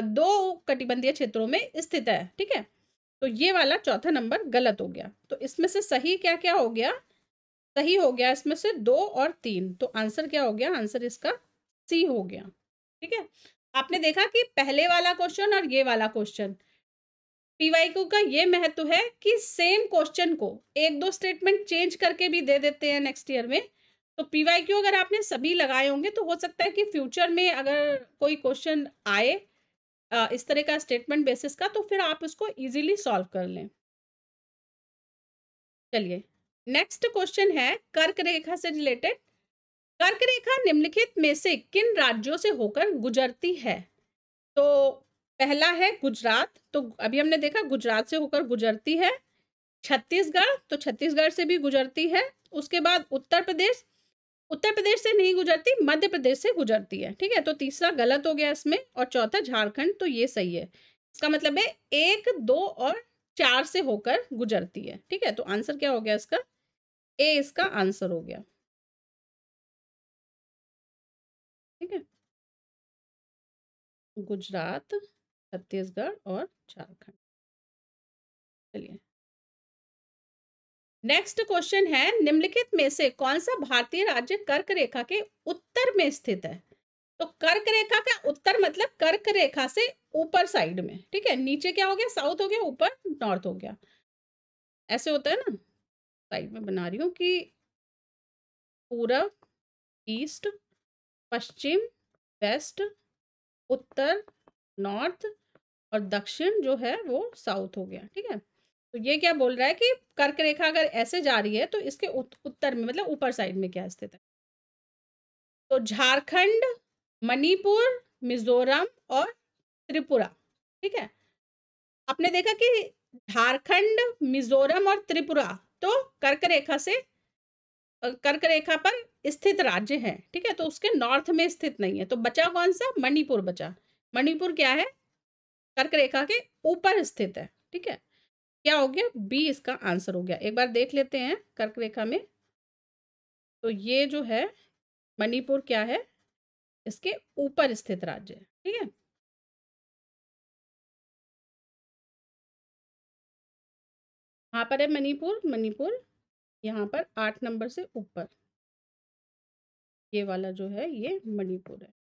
2 कटिबंधीय क्षेत्रों में स्थित है, ठीक है। तो ये वाला चौथा नंबर गलत हो गया। तो इसमें से सही क्या क्या हो गया, सही हो गया इसमें से 2 और 3, तो आंसर क्या हो गया, आंसर इसका सी हो गया, ठीक है। आपने देखा कि पहले वाला क्वेश्चन और ये वाला क्वेश्चन, पीवाईक्यू का ये महत्व है कि सेम क्वेश्चन को 1-2 स्टेटमेंट चेंज करके भी दे देते हैं नेक्स्ट ईयर में। तो पीवाईक्यू अगर आपने सभी लगाए होंगे तो हो सकता है कि फ्यूचर में अगर कोई क्वेश्चन आए इस तरह का स्टेटमेंट बेसिस का, तो फिर आप उसको इजीली सॉल्व कर लें। चलिए नेक्स्ट क्वेश्चन है कर्क रेखा से रिलेटेड। कर्क रेखा निम्नलिखित में से किन राज्यों से होकर गुजरती है। तो पहला है गुजरात, तो अभी हमने देखा गुजरात से होकर गुजरती है। छत्तीसगढ़, तो छत्तीसगढ़ से भी गुजरती है। उसके बाद उत्तर प्रदेश, उत्तर प्रदेश से नहीं गुजरती, मध्य प्रदेश से गुजरती है। ठीक है, तो तीसरा गलत हो गया इसमें, और चौथा झारखंड, तो ये सही है। इसका मतलब है 1, 2 और 4 से होकर गुजरती है। ठीक है, तो आंसर क्या हो गया इसका? ए इसका आंसर हो गया। ठीक है, गुजरात, छत्तीसगढ़ और झारखंड। चलिए, नेक्स्ट क्वेश्चन है, निम्नलिखित में से कौन सा भारतीय राज्य कर्क रेखा के उत्तर में स्थित है? तो कर्क रेखा का उत्तर मतलब कर्क रेखा से ऊपर साइड में। ठीक है, नीचे क्या हो गया? साउथ हो गया, ऊपर नॉर्थ हो गया। ऐसे होता है ना, साइड में बना रही हूँ कि पूरब, ईस्ट, पश्चिम, वेस्ट, उत्तर, नॉर्थ और दक्षिण जो है वो साउथ हो गया। ठीक है, तो ये क्या बोल रहा है कि कर्क रेखा अगर ऐसे जा रही है तो इसके उत्तर में मतलब ऊपर साइड में क्या स्थित है? तो झारखंड, मणिपुर, मिजोरम और त्रिपुरा। ठीक है, आपने देखा कि झारखंड, मिजोरम और त्रिपुरा तो कर्क रेखा से कर्क रेखा पर स्थित राज्य है। ठीक है, तो उसके नॉर्थ में स्थित नहीं है। तो बचा कौन सा? मणिपुर बचा। मणिपुर क्या है? कर्क रेखा के ऊपर स्थित है। ठीक है, क्या हो गया? बी इसका आंसर हो गया। एक बार देख लेते हैं कर्क रेखा में, तो ये जो है मणिपुर क्या है? इसके ऊपर स्थित राज्य है। ठीक है, यहाँ पर है मणिपुर, मणिपुर यहाँ पर 8 नंबर से ऊपर, ये वाला जो है ये मणिपुर है।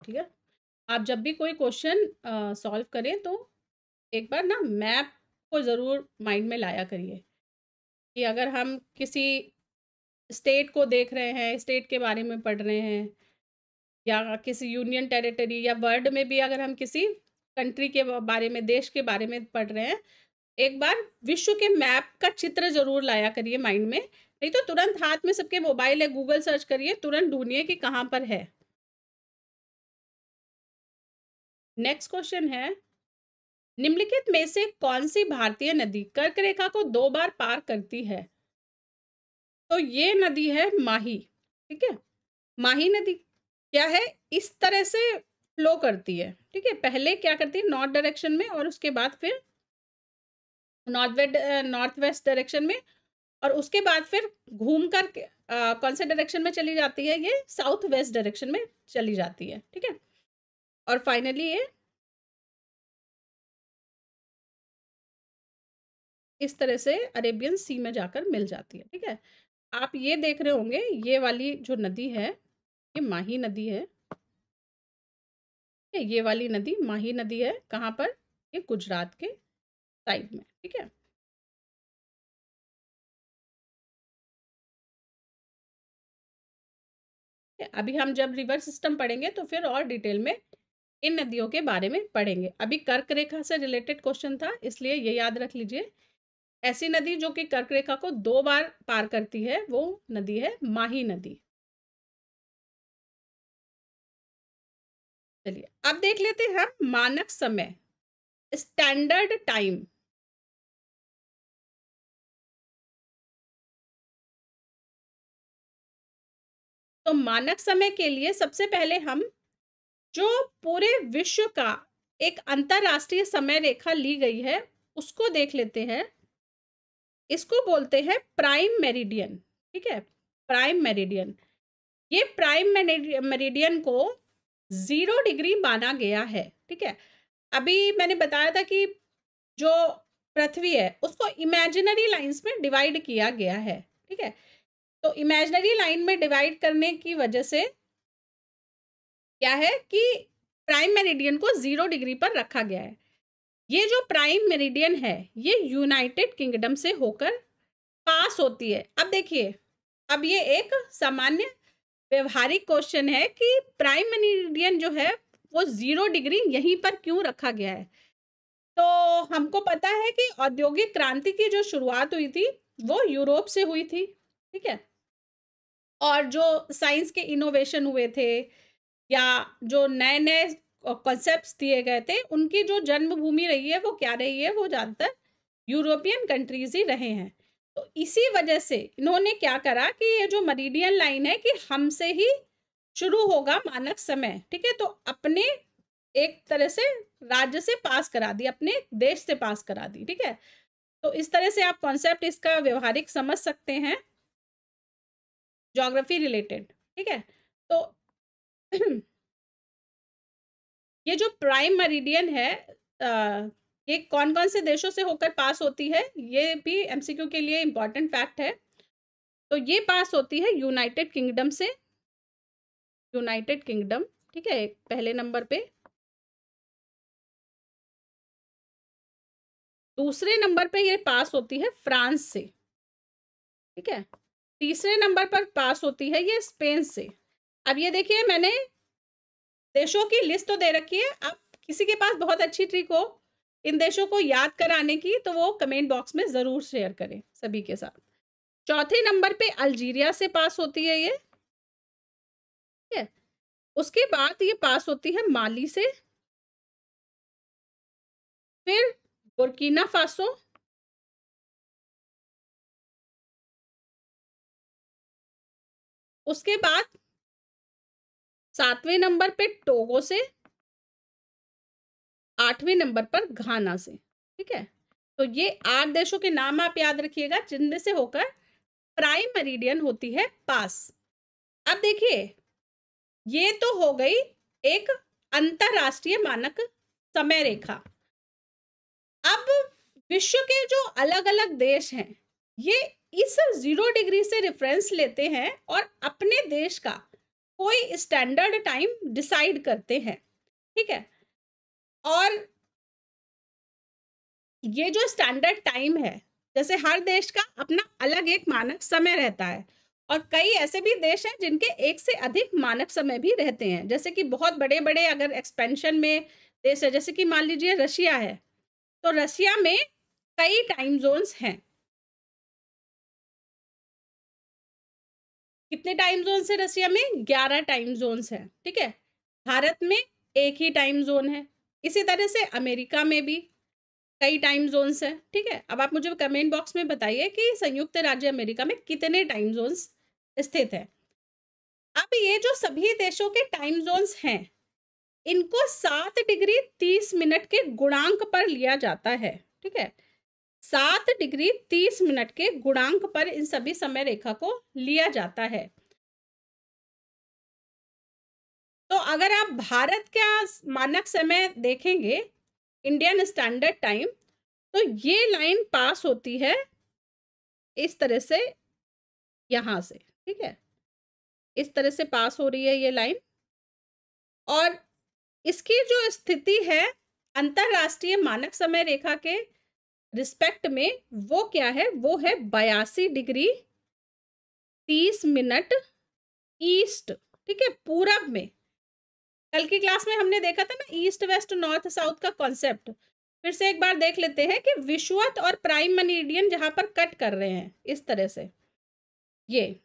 ठीक है, आप जब भी कोई क्वेश्चन सॉल्व करें तो एक बार ना मैप को ज़रूर माइंड में लाया करिए, कि अगर हम किसी स्टेट को देख रहे हैं, स्टेट के बारे में पढ़ रहे हैं, या किसी यूनियन टेरिटरी या वर्ल्ड में भी अगर हम किसी कंट्री के बारे में, देश के बारे में पढ़ रहे हैं, एक बार विश्व के मैप का चित्र जरूर लाया करिए माइंड में। नहीं तो तुरंत हाथ में सबके मोबाइल है, गूगल सर्च करिए, तुरंत ढूंढिए कि कहाँ पर है। नेक्स्ट क्वेश्चन है, निम्नलिखित में से कौन सी भारतीय नदी कर्क रेखा को 2 बार पार करती है? तो ये नदी है माही। ठीक है, माही नदी क्या है? इस तरह से फ्लो करती है। ठीक है, पहले क्या करती है? नॉर्थ डायरेक्शन में, और उसके बाद फिर नॉर्थ वेस्ट डायरेक्शन में, और उसके बाद फिर घूम कर कौन से डायरेक्शन में चली जाती है? ये साउथ वेस्ट डायरेक्शन में चली जाती है। ठीक है, और फाइनली ये इस तरह से अरेबियन सी में जाकर मिल जाती है। ठीक है, आप ये देख रहे होंगे, ये वाली जो नदी है ये माही नदी है। ये वाली नदी माही नदी है। कहाँ पर? ये गुजरात के साइड में। ठीक है, अभी हम जब रिवर सिस्टम पढ़ेंगे तो फिर और डिटेल में इन नदियों के बारे में पढ़ेंगे। अभी कर्क रेखा से रिलेटेड क्वेश्चन था, इसलिए ये याद रख लीजिए। ऐसी नदी जो कि कर्क रेखा को 2 बार पार करती है वो नदी है माही नदी। चलिए, अब देख लेते हैं हम मानक समय, स्टैंडर्ड टाइम। तो मानक समय के लिए सबसे पहले हम जो पूरे विश्व का एक अंतरराष्ट्रीय समय रेखा ली गई है उसको देख लेते हैं। इसको बोलते हैं प्राइम मेरिडियन। ठीक है, प्राइम मेरिडियन। ये प्राइम मेरिडियन को 0 डिग्री माना गया है। ठीक है, अभी मैंने बताया था कि जो पृथ्वी है उसको इमेजिनरी लाइंस में डिवाइड किया गया है। ठीक है, तो इमेजिनरी लाइन में डिवाइड करने की वजह से क्या है कि प्राइम मेरिडियन को 0 डिग्री पर रखा गया है। ये जो प्राइम मेरिडियन है ये यूनाइटेड किंगडम से होकर पास होती है। अब देखिए, अब ये एक सामान्य व्यवहारिक क्वेश्चन है कि प्राइम मेरिडियन जो है वो 0 डिग्री यहीं पर क्यों रखा गया है? तो हमको पता है कि औद्योगिक क्रांति की जो शुरुआत हुई थी वो यूरोप से हुई थी। ठीक है, और जो साइंस के इनोवेशन हुए थे, या जो नए नए कॉन्सेप्ट्स दिए गए थे, उनकी जो जन्मभूमि रही है वो क्या रही है, वो ज़्यादातर यूरोपियन कंट्रीज ही रहे हैं। तो इसी वजह से इन्होंने क्या करा कि ये जो मरीडियन लाइन है कि हमसे ही शुरू होगा मानक समय, ठीक है, तो अपने एक तरह से राज्य से पास करा दी, अपने देश से पास करा दी, ठीक है। तो इस तरह से आप कॉन्सेप्ट इसका व्यवहारिक समझ सकते हैं ज्योग्राफी रिलेटेड, ठीक है। तो ये जो प्राइम मेरिडियन है ये कौन कौन से देशों से होकर पास होती है, ये भी एमसीक्यू के लिए इम्पॉर्टेंट फैक्ट है। तो ये पास होती है यूनाइटेड किंगडम से, यूनाइटेड किंगडम, ठीक है, पहले नंबर पे। दूसरे नंबर पे ये पास होती है फ्रांस से, ठीक है। तीसरे नंबर पर पास होती है ये स्पेन से। अब ये देखिए मैंने देशों की लिस्ट तो दे रखी है, अब किसी के पास बहुत अच्छी ट्रिक हो इन देशों को याद कराने की तो वो कमेंट बॉक्स में जरूर शेयर करें सभी के साथ। चौथे नंबर पे अल्जीरिया से पास होती है ये, ठीक है। उसके बाद ये पास होती है माली से, फिर बुर्किना फासो, उसके बाद 7वें नंबर पे टोगो से, 8वें नंबर पर घाना से, ठीक है। तो ये 8 देशों के नाम आप याद रखिएगा जिनमें से होकर प्राइम मेरिडियन होती है पास। अब देखिए ये तो हो गई एक अंतरराष्ट्रीय मानक समय रेखा। अब विश्व के जो अलग अलग देश हैं ये इस 0 डिग्री से रेफरेंस लेते हैं और अपने देश का कोई स्टैंडर्ड टाइम डिसाइड करते हैं, ठीक है। और ये जो स्टैंडर्ड टाइम है, जैसे हर देश का अपना अलग एक मानक समय रहता है और कई ऐसे भी देश हैं जिनके एक से अधिक मानक समय भी रहते हैं, जैसे कि बहुत बड़े बड़े अगर एक्सपेंशन में देश है, जैसे कि मान लीजिए रशिया है, तो रशिया में कई टाइम जोन्स हैं। कितने टाइम जोन्स है रशिया में? 11 टाइम जोन्स हैं, ठीक है। भारत में एक ही टाइम जोन है, इसी तरह से अमेरिका में भी कई टाइम जोन्स हैं, ठीक है। अब आप मुझे कमेंट बॉक्स में बताइए कि संयुक्त राज्य अमेरिका में कितने टाइम जोन्स स्थित है। अब ये जो सभी देशों के टाइम जोन्स हैं इनको 7 डिग्री 30 मिनट के गुणांक पर लिया जाता है, ठीक है। 7 डिग्री 30 मिनट के गुणांक पर इन सभी समय रेखा को लिया जाता है। तो अगर आप भारत का मानक समय देखेंगे, इंडियन स्टैंडर्ड टाइम, तो ये लाइन पास होती है इस तरह से, यहां से, ठीक है, इस तरह से पास हो रही है ये लाइन। और इसकी जो स्थिति है अंतरराष्ट्रीय मानक समय रेखा के रिस्पेक्ट में वो क्या है, वो है 82 डिग्री 30 मिनट ईस्ट, ठीक है, पूरब में। कल की क्लास में हमने देखा था ना ईस्ट वेस्ट नॉर्थ साउथ का कॉन्सेप्ट, फिर से एक बार देख लेते हैं कि विषुवत और प्राइम मेरिडियन जहां पर कट कर रहे हैं इस तरह से, ये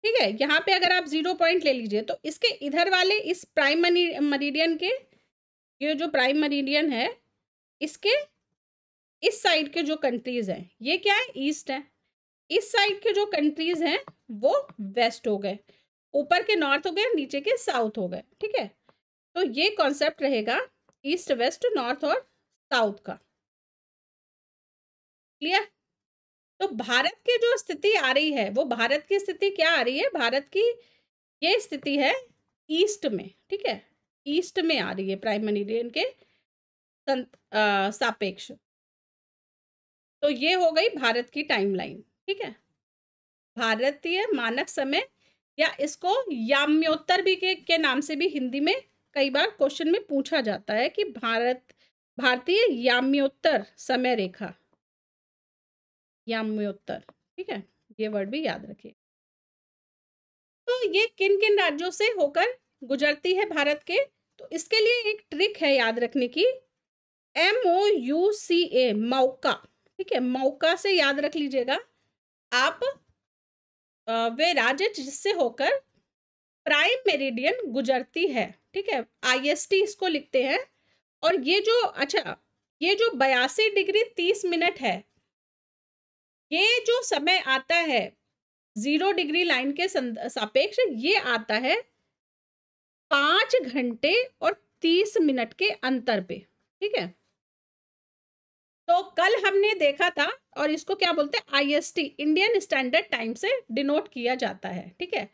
ठीक है। यहाँ पे अगर आप 0 पॉइंट ले लीजिए तो इसके इधर वाले इस प्राइम मेरिडियन के, ये जो प्राइम मेरिडियन है इसके इस साइड के जो कंट्रीज हैं ये क्या है, ईस्ट है। इस साइड के जो कंट्रीज हैं वो वेस्ट हो गए, ऊपर के नॉर्थ हो गए, नीचे के साउथ हो गए, ठीक है। तो ये कॉन्सेप्ट रहेगा ईस्ट वेस्ट नॉर्थ और साउथ का, क्लियर। तो भारत की जो स्थिति आ रही है वो भारत की स्थिति क्या आ रही है, भारत की ये स्थिति है ईस्ट में, ठीक है, ईस्ट में आ रही है प्राइम मेरिडियन के सापेक्ष। तो ये हो गई भारत की टाइमलाइन, ठीक है। भारतीय मानक समय या इसको याम्योत्तर भी के नाम से भी हिंदी में कई बार क्वेश्चन में पूछा जाता है कि भारतीय याम्योत्तर समय रेखा, याम्योत्तर, ठीक है, ये वर्ड भी याद रखिए। तो ये किन किन राज्यों से होकर गुजरती है भारत के, तो इसके लिए एक ट्रिक है याद रखने की, MOUCA, मौका, ठीक है, मौका से याद रख लीजिएगा आप वे राज्य जिससे होकर प्राइम मेरिडियन गुजरती है, ठीक है, IST इसको लिखते हैं। और ये जो अच्छा, ये जो 82 डिग्री 30 मिनट है, ये जो समय आता है 0 डिग्री लाइन के सापेक्ष, ये आता है 5 घंटे और 30 मिनट के अंतर पे। ठीक है, तो कल हमने देखा था, और इसको क्या बोलते हैं, IST, इंडियन स्टैंडर्ड टाइम से डिनोट किया जाता है। ठीक है,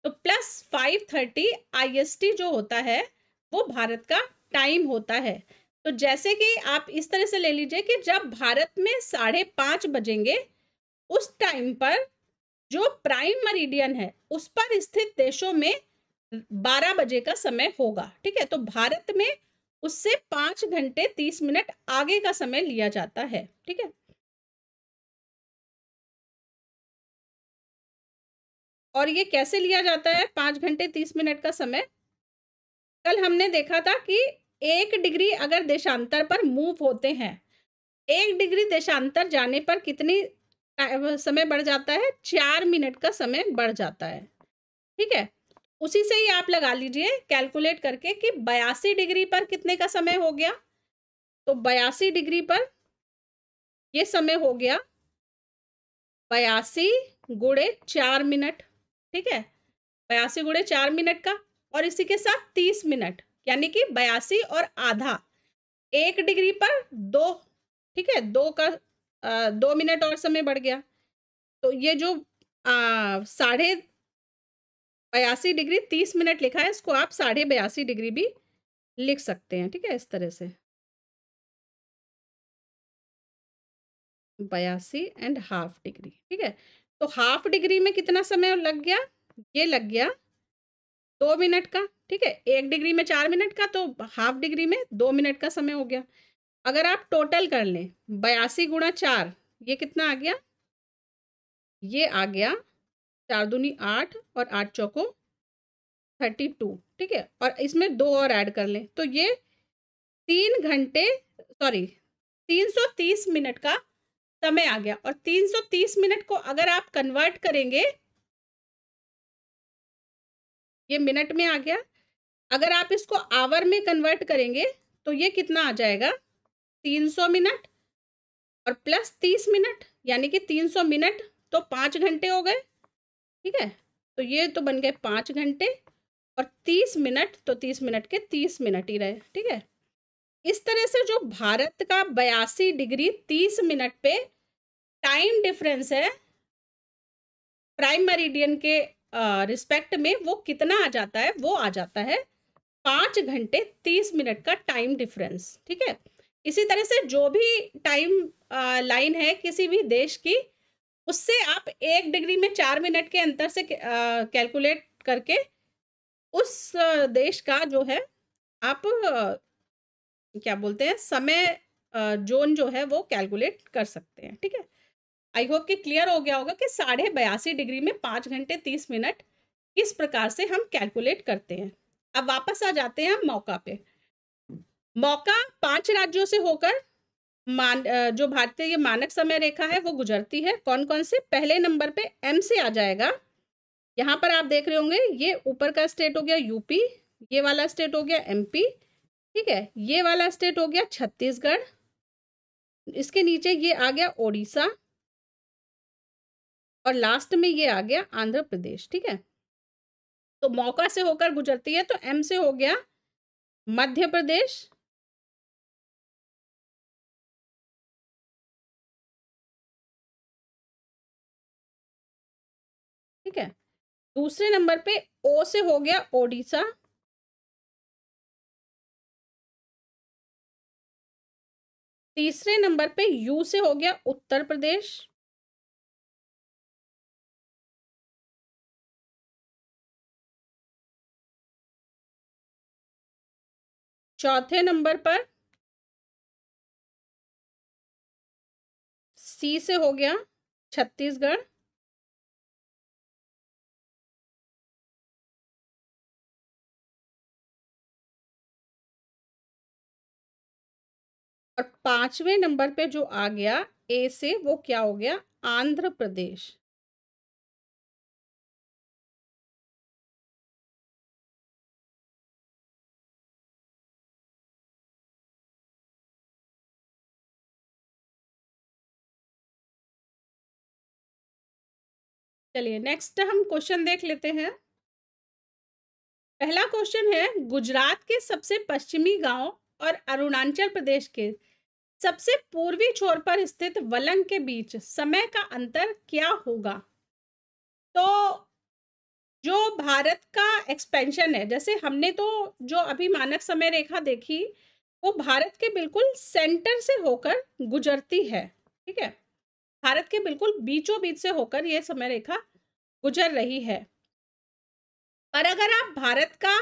तो +5:30 IST जो होता है वो भारत का टाइम होता है। तो जैसे कि आप इस तरह से ले लीजिए कि जब भारत में 5:30 बजेंगे, उस टाइम पर जो प्राइम मरीडियन है उस पर स्थित देशों में 12 बजे का समय होगा। ठीक है, तो भारत में उससे 5 घंटे 30 मिनट आगे का समय लिया जाता है। ठीक है, और ये कैसे लिया जाता है 5 घंटे 30 मिनट का समय? कल हमने देखा था कि 1 डिग्री अगर देशांतर पर मूव होते हैं, 1 डिग्री देशांतर जाने पर कितनी समय बढ़ जाता है? 4 मिनट का समय बढ़ जाता है। ठीक है, उसी से ही आप लगा लीजिए कैलकुलेट करके कि 82 डिग्री पर कितने का समय हो गया। तो 82 डिग्री पर ये समय हो गया 82 गुणे 4 मिनट। ठीक है, 82 गुणे 4 मिनट का, और इसी के साथ 30 मिनट, यानी कि 82 और आधा, 1 डिग्री पर 2। ठीक है, 2 मिनट और समय बढ़ गया। तो ये जो 82 डिग्री 30 मिनट लिखा है, इसको आप 82.5 डिग्री भी लिख सकते हैं। ठीक है, इस तरह से 82.5 डिग्री। ठीक है, तो हाफ डिग्री में कितना समय लग गया? ये लग गया 2 मिनट का। ठीक है, 1 डिग्री में 4 मिनट का, तो हाफ डिग्री में 2 मिनट का समय हो गया। अगर आप टोटल कर लें 82 गुणा 4, ये कितना आ गया? ये आ गया 4 दूनी 8 और 8 चौको 32। ठीक है, और इसमें 2 और ऐड कर लें तो ये 330 मिनट का समय आ गया। और 330 मिनट को अगर आप कन्वर्ट करेंगे, ये मिनट में आ गया, अगर आप इसको आवर में कन्वर्ट करेंगे तो ये कितना आ जाएगा? 300 मिनट और प्लस 30 मिनट, यानी कि 300 मिनट तो 5 घंटे हो गए। ठीक है, तो ये तो बन गए 5 घंटे, और 30 मिनट तो 30 मिनट के 30 मिनट ही रहे। ठीक है, इस तरह से जो भारत का 82 डिग्री 30 मिनट पे टाइम डिफरेंस है प्राइम मेरिडियन के रिस्पेक्ट में, वो कितना आ जाता है? वो आ जाता है 5 घंटे 30 मिनट का टाइम डिफरेंस। ठीक है, इसी तरह से जो भी टाइम लाइन है किसी भी देश की, उससे आप 1 डिग्री में 4 मिनट के अंतर से कैलकुलेट करके उस देश का जो है आप क्या बोलते हैं, समय जोन जो है वो कैलकुलेट कर सकते हैं। ठीक है, आई होप कि क्लियर हो गया होगा कि 82.5 डिग्री में 5 घंटे 30 मिनट किस प्रकार से हम कैलकुलेट करते हैं। अब वापस आ जाते हैं हम मौका पे। मौका 5 राज्यों से होकर जो भारतीय मानक समय रेखा है वो गुजरती है। कौन कौन से? पहले नंबर पे M से आ जाएगा। यहाँ पर आप देख रहे होंगे ये ऊपर का स्टेट हो गया यूपी, ये वाला स्टेट हो गया MP। ठीक है, ये वाला स्टेट हो गया छत्तीसगढ़, इसके नीचे ये आ गया ओडिशा, और लास्ट में ये आ गया आंध्र प्रदेश। ठीक है, तो मौका से होकर गुजरती है, तो M से हो गया मध्य प्रदेश, ठीक है। दूसरे नंबर पे O से हो गया ओडिशा, तीसरे नंबर पे U से हो गया उत्तर प्रदेश, चौथे नंबर पर C से हो गया छत्तीसगढ़, और पांचवें नंबर पे जो आ गया A से, वो क्या हो गया? आंध्र प्रदेश। चलिए नेक्स्ट हम क्वेश्चन देख लेते हैं। पहला क्वेश्चन है, गुजरात के सबसे पश्चिमी गांव और अरुणाचल प्रदेश के सबसे पूर्वी छोर पर स्थित वलंग के बीच समय का अंतर क्या होगा? तो जो भारत का एक्सपेंशन है, जैसे हमने तो जो अभी मानक समय रेखा देखी, वो भारत के बिल्कुल सेंटर से होकर गुजरती है। ठीक है, भारत के बिल्कुल बीचों बीच से होकर ये समय रेखा गुजर रही है। पर अगर आप भारत का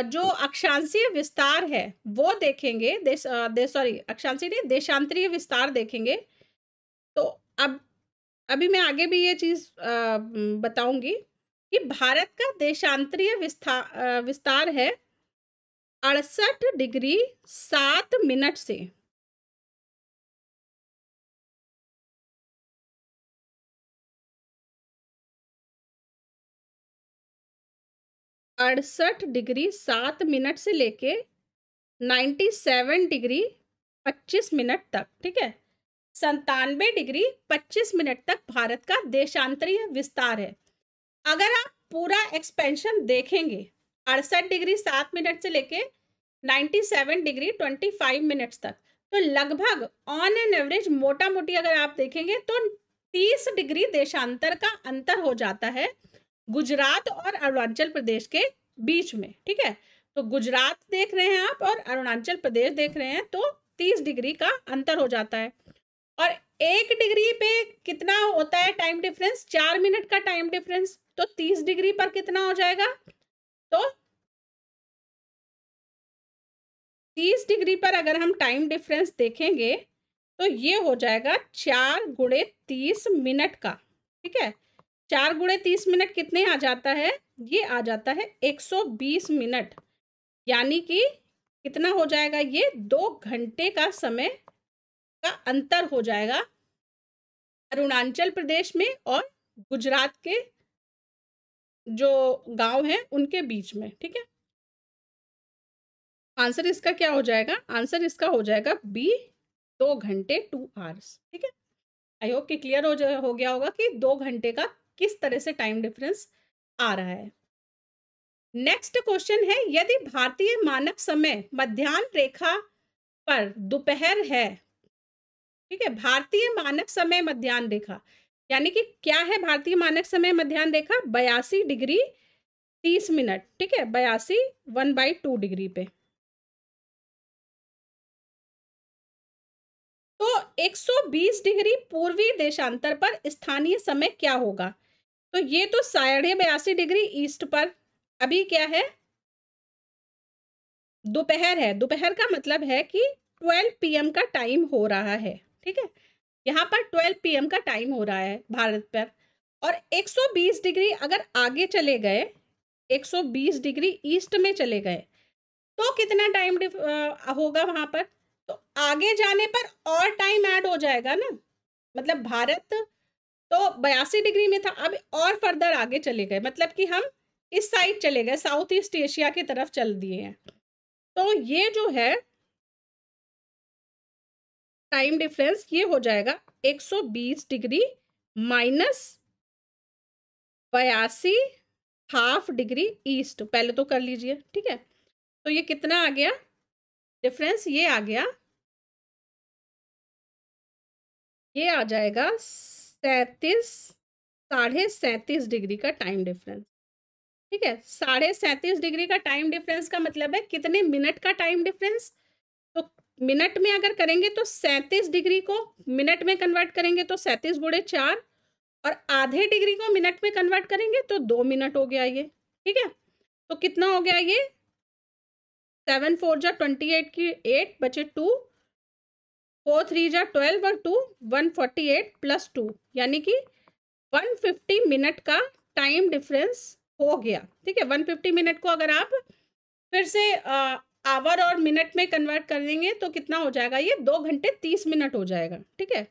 जो अक्षांशीय विस्तार है वो देखेंगे, अक्षांशीय नहीं, देशांतरीय विस्तार देखेंगे, तो अब अभी मैं आगे भी ये चीज बताऊंगी कि भारत का देशांतरीय विस्तार है 68 डिग्री 7 मिनट से। अड़सठ डिग्री 7 मिनट से लेके 97 डिग्री 25 मिनट तक। ठीक है, 97 डिग्री 25 मिनट तक भारत का देशांतरीय विस्तार है। अगर आप पूरा एक्सपेंशन देखेंगे 68 डिग्री 7 मिनट से लेके 97 डिग्री 25 मिनट्स तक, तो लगभग ऑन एन एवरेज मोटा मोटी अगर आप देखेंगे तो 30 डिग्री देशांतर का अंतर हो जाता है गुजरात और अरुणाचल प्रदेश के बीच में। ठीक है, तो गुजरात देख रहे हैं आप और अरुणाचल प्रदेश देख रहे हैं, तो 30 डिग्री का अंतर हो जाता है। और 1 डिग्री पे कितना होता है टाइम डिफरेंस? 4 मिनट का टाइम डिफरेंस। तो 30 डिग्री पर कितना हो जाएगा? तो 30 डिग्री पर अगर हम टाइम डिफरेंस देखेंगे तो ये हो जाएगा 4 गुणे 30 मिनट का। ठीक है, 4 गुणे 30 मिनट कितने आ जाता है? ये आ जाता है 120 मिनट। यानी कि कितना हो जाएगा? ये 2 घंटे का समय का अंतर हो जाएगा अरुणाचल प्रदेश में और गुजरात के जो गांव हैं उनके बीच में। ठीक है, आंसर इसका क्या हो जाएगा? आंसर इसका हो जाएगा बी, 2 घंटे 2 आवर्स। ठीक है, आई होप कि क्लियर हो गया होगा कि 2 घंटे का किस तरह से टाइम डिफरेंस आ रहा है। नेक्स्ट क्वेश्चन है, यदि भारतीय मानक समय मध्याह्न रेखा पर दोपहर है, ठीक है, भारतीय मानक समय मध्याह्न रेखा यानी कि क्या है भारतीय मानक समय मध्याह्न रेखा? 82 डिग्री 30 मिनट। ठीक है, 82 1/2 डिग्री पे। तो 120 डिग्री पूर्वी देशांतर पर स्थानीय समय क्या होगा? तो ये तो 82.5 डिग्री ईस्ट पर अभी क्या है? दोपहर है। दोपहर का मतलब है कि 12 PM का टाइम हो रहा है। ठीक है, यहाँ पर 12 PM का टाइम हो रहा है भारत पर। और 120 डिग्री अगर आगे चले गए, 120 डिग्री ईस्ट में चले गए, तो कितना टाइम होगा वहां पर? तो आगे जाने पर और टाइम ऐड हो जाएगा ना, मतलब भारत तो 82 डिग्री में था, अब और फर्दर आगे चले गए, मतलब कि हम इस साइड चले गए, साउथ ईस्ट एशिया की तरफ चल दिए हैं। तो ये जो है टाइम डिफरेंस ये हो जाएगा 120 degree minus 82 half degree east. पहले तो कर लीजिए। ठीक है, तो ये कितना आ गया डिफरेंस? ये आ गया, ये आ जाएगा 37.5 डिग्री का टाइम डिफरेंस। ठीक है, 37.5 डिग्री का टाइम डिफरेंस का मतलब है कितने मिनट का टाइम डिफरेंस? तो मिनट में अगर करेंगे तो 37 डिग्री को मिनट में कन्वर्ट करेंगे तो 37 गुणे 4, और आधे डिग्री को मिनट में कन्वर्ट करेंगे तो 2 मिनट हो गया ये। ठीक है, तो कितना हो गया ये? 7 4 जा 28 की 8 बचे 2, 4 3 जा 12 और 2 148 प्लस 2, यानी कि 150 मिनट का टाइम डिफरेंस हो गया। ठीक है, 150 मिनट को अगर आप फिर से आवर और मिनट में कन्वर्ट कर देंगे तो कितना हो जाएगा? ये 2 घंटे 30 मिनट हो जाएगा। ठीक है,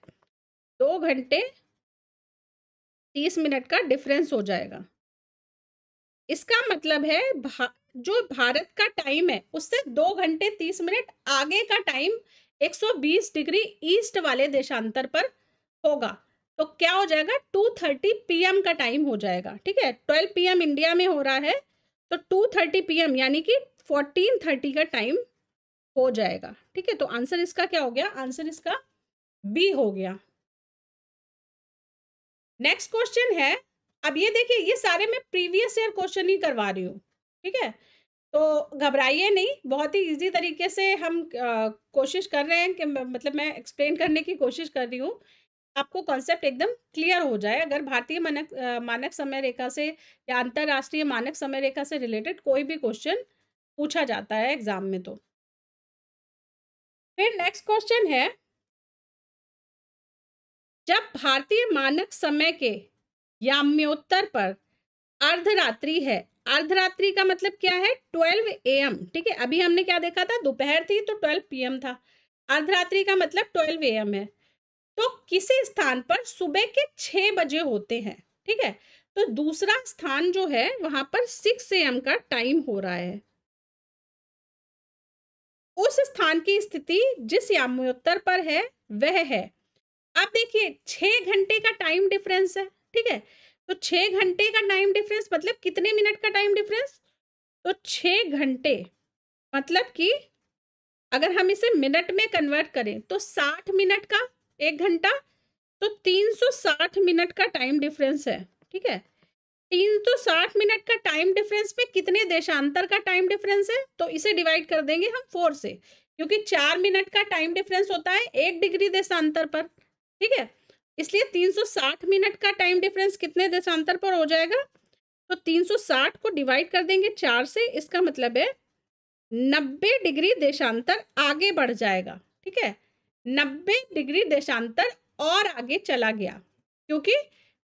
2 घंटे 30 मिनट का डिफरेंस हो जाएगा। इसका मतलब है जो भारत का टाइम है उससे 2 घंटे 30 मिनट आगे का टाइम 120 डिग्री ईस्ट वाले देशांतर पर होगा। तो क्या हो जाएगा, 2:30 PM का टाइम हो जाएगा, ठीक है। 12 PM इंडिया में हो रहा है, तो 2:30 PM यानी कि 14:30 का टाइम हो जाएगा, ठीक है। तो आंसर इसका क्या हो गया, आंसर इसका बी हो गया। नेक्स्ट क्वेश्चन है, अब ये देखिए, ये सारे मैं प्रीवियस ईयर क्वेश्चन ही करवा रही हूँ, ठीक है। तो घबराइए नहीं, बहुत ही इजी तरीके से हम कोशिश कर रहे हैं कि मतलब मैं एक्सप्लेन करने की कोशिश कर रही हूँ, आपको कॉन्सेप्ट एकदम क्लियर हो जाए। अगर भारतीय मानक समय रेखा से या अंतरराष्ट्रीय मानक समय रेखा से रिलेटेड कोई भी क्वेश्चन पूछा जाता है एग्जाम में तो। फिर नेक्स्ट क्वेश्चन है, जब भारतीय मानक समय के याम्योत्तर पर अर्धरात्रि है, अर्धरात्रि का मतलब क्या है, 12 AM, ठीक है। अभी हमने क्या देखा था, दोपहर थी तो 12 PM था, अर्धरात्रि का मतलब 12 AM है। तो किसी स्थान पर सुबह के 6 बजे होते हैं, ठीक है। तो दूसरा स्थान जो है वहां पर 6 AM का टाइम हो रहा है। उस स्थान की स्थिति जिस याम्योत्तर पर है वह है, आप देखिए 6 घंटे का टाइम डिफरेंस है, ठीक है। तो 6 घंटे का टाइम डिफरेंस मतलब कितने मिनट का टाइम डिफरेंस, तो 6 घंटे मतलब कि अगर हम इसे मिनट में कन्वर्ट करें तो 60 मिनट का 1 घंटा, तो 360 मिनट का टाइम डिफरेंस है, ठीक है। 360 मिनट का टाइम डिफरेंस में कितने देशांतर का टाइम डिफरेंस है, तो इसे डिवाइड कर देंगे हम 4 से, क्योंकि 4 मिनट का टाइम डिफरेंस होता है 1 डिग्री देशांतर पर, ठीक है। इसलिए 360 मिनट का टाइम डिफरेंस कितने देशांतर पर हो जाएगा, तो 360 को डिवाइड कर देंगे 4 से, इसका मतलब है 90 डिग्री देशांतर आगे बढ़ जाएगा, ठीक है। 90 डिग्री देशांतर और आगे चला गया, क्योंकि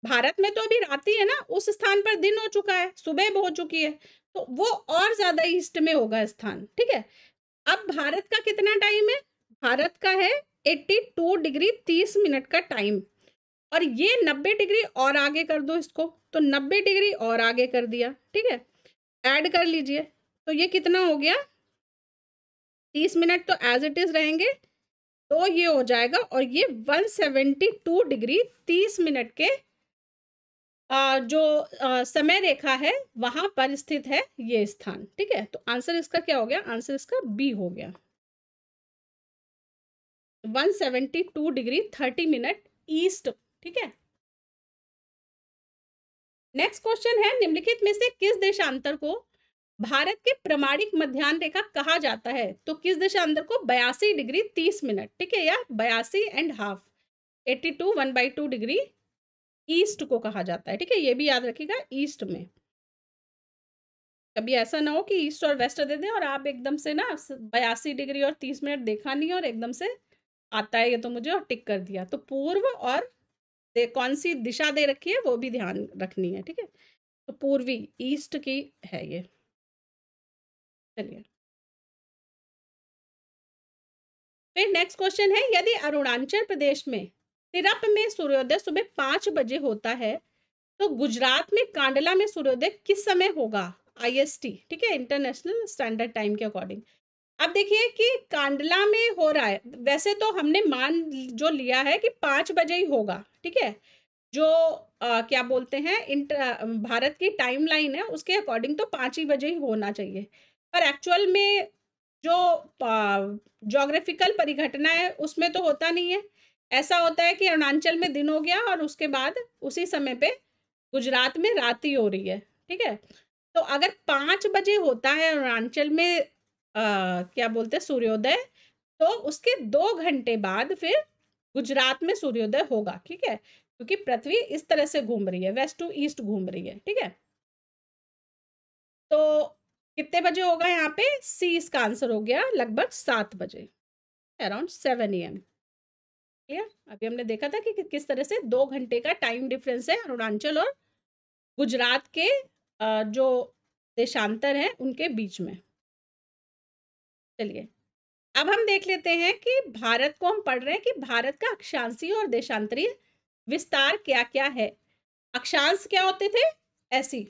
भारत में तो अभी रात ही है ना, उस स्थान पर दिन हो चुका है, सुबह हो चुकी है, तो वो और ज्यादा ईस्ट में होगा स्थान, ठीक है। अब भारत का कितना टाइम है, भारत का है 82 डिग्री 30 मिनट का टाइम, और ये 90 डिग्री और आगे कर दो इसको, तो 90 डिग्री और आगे कर दिया, ठीक है। ऐड कर लीजिए, तो ये कितना हो गया, 30 मिनट तो एज इट इज रहेंगे, तो ये हो जाएगा, और ये 172 डिग्री 30 मिनट के जो समय रेखा है वहां पर स्थित है ये स्थान, ठीक है। तो आंसर इसका क्या हो गया, आंसर इसका बी हो गया, 172 डिग्री 30 मिनट ईस्ट, ठीक है। नेक्स्ट क्वेश्चन है, निम्नलिखित में से किस देशांतर को भारत के प्रमाणिक मध्याह्न रेखा कहा जाता है, तो किस देशांतर को 82 डिग्री 30 मिनट, ठीक है, या 82.5, 82 1/2 डिग्री ईस्ट को कहा जाता है, ठीक है। ये भी याद रखिएगा, ईस्ट में, कभी ऐसा ना हो कि ईस्ट और वेस्ट दे दें और आप एकदम से ना 82 डिग्री और 30 मिनट देखा नहीं और एकदम से आता है ये तो मुझे और टिक कर दिया, तो पूर्व और कौन सी दिशा दे रखी है वो भी ध्यान रखनी है, ठीक है। तो पूर्वी, ईस्ट की है ये। चलिए, फिर नेक्स्ट क्वेश्चन है, यदि अरुणाचल प्रदेश में तिरप में सूर्योदय सुबह 5 बजे होता है, तो गुजरात में कांडला में सूर्योदय किस समय होगा, IST, ठीक है, इंटरनेशनल स्टैंडर्ड टाइम के अकॉर्डिंग। अब देखिए कि कांडला में हो रहा है, वैसे तो हमने मान जो लिया है कि 5 बजे ही होगा, ठीक है। जो क्या बोलते हैं भारत की टाइमलाइन है उसके अकॉर्डिंग तो 5 ही बजे ही होना चाहिए, पर एक्चुअल में जो ज्योग्राफिकल परिघटना है उसमें तो होता नहीं है। ऐसा होता है कि अरुणाचल में दिन हो गया और उसके बाद उसी समय पे गुजरात में रात ही हो रही है, ठीक है। तो अगर 5 बजे होता है अरुणाचल में क्या बोलते हैं सूर्योदय, तो उसके 2 घंटे बाद फिर गुजरात में सूर्योदय होगा, ठीक है, क्योंकि पृथ्वी इस तरह से घूम रही है, वेस्ट टू ईस्ट घूम रही है, ठीक है। तो कितने बजे होगा यहाँ पे, सी इसका आंसर हो गया, लगभग 7 बजे, अराउंड 7 AM, क्लियर। अभी हमने देखा था कि किस तरह से 2 घंटे का टाइम डिफरेंस है अरुणाचल और गुजरात के जो देशांतर है उनके बीच में। चलिए, अब हम देख लेते हैं कि भारत को हम पढ़ रहे हैं कि भारत का अक्षांशीय और देशांतरीय विस्तार क्या क्या है। अक्षांश क्या होते थे, ऐसी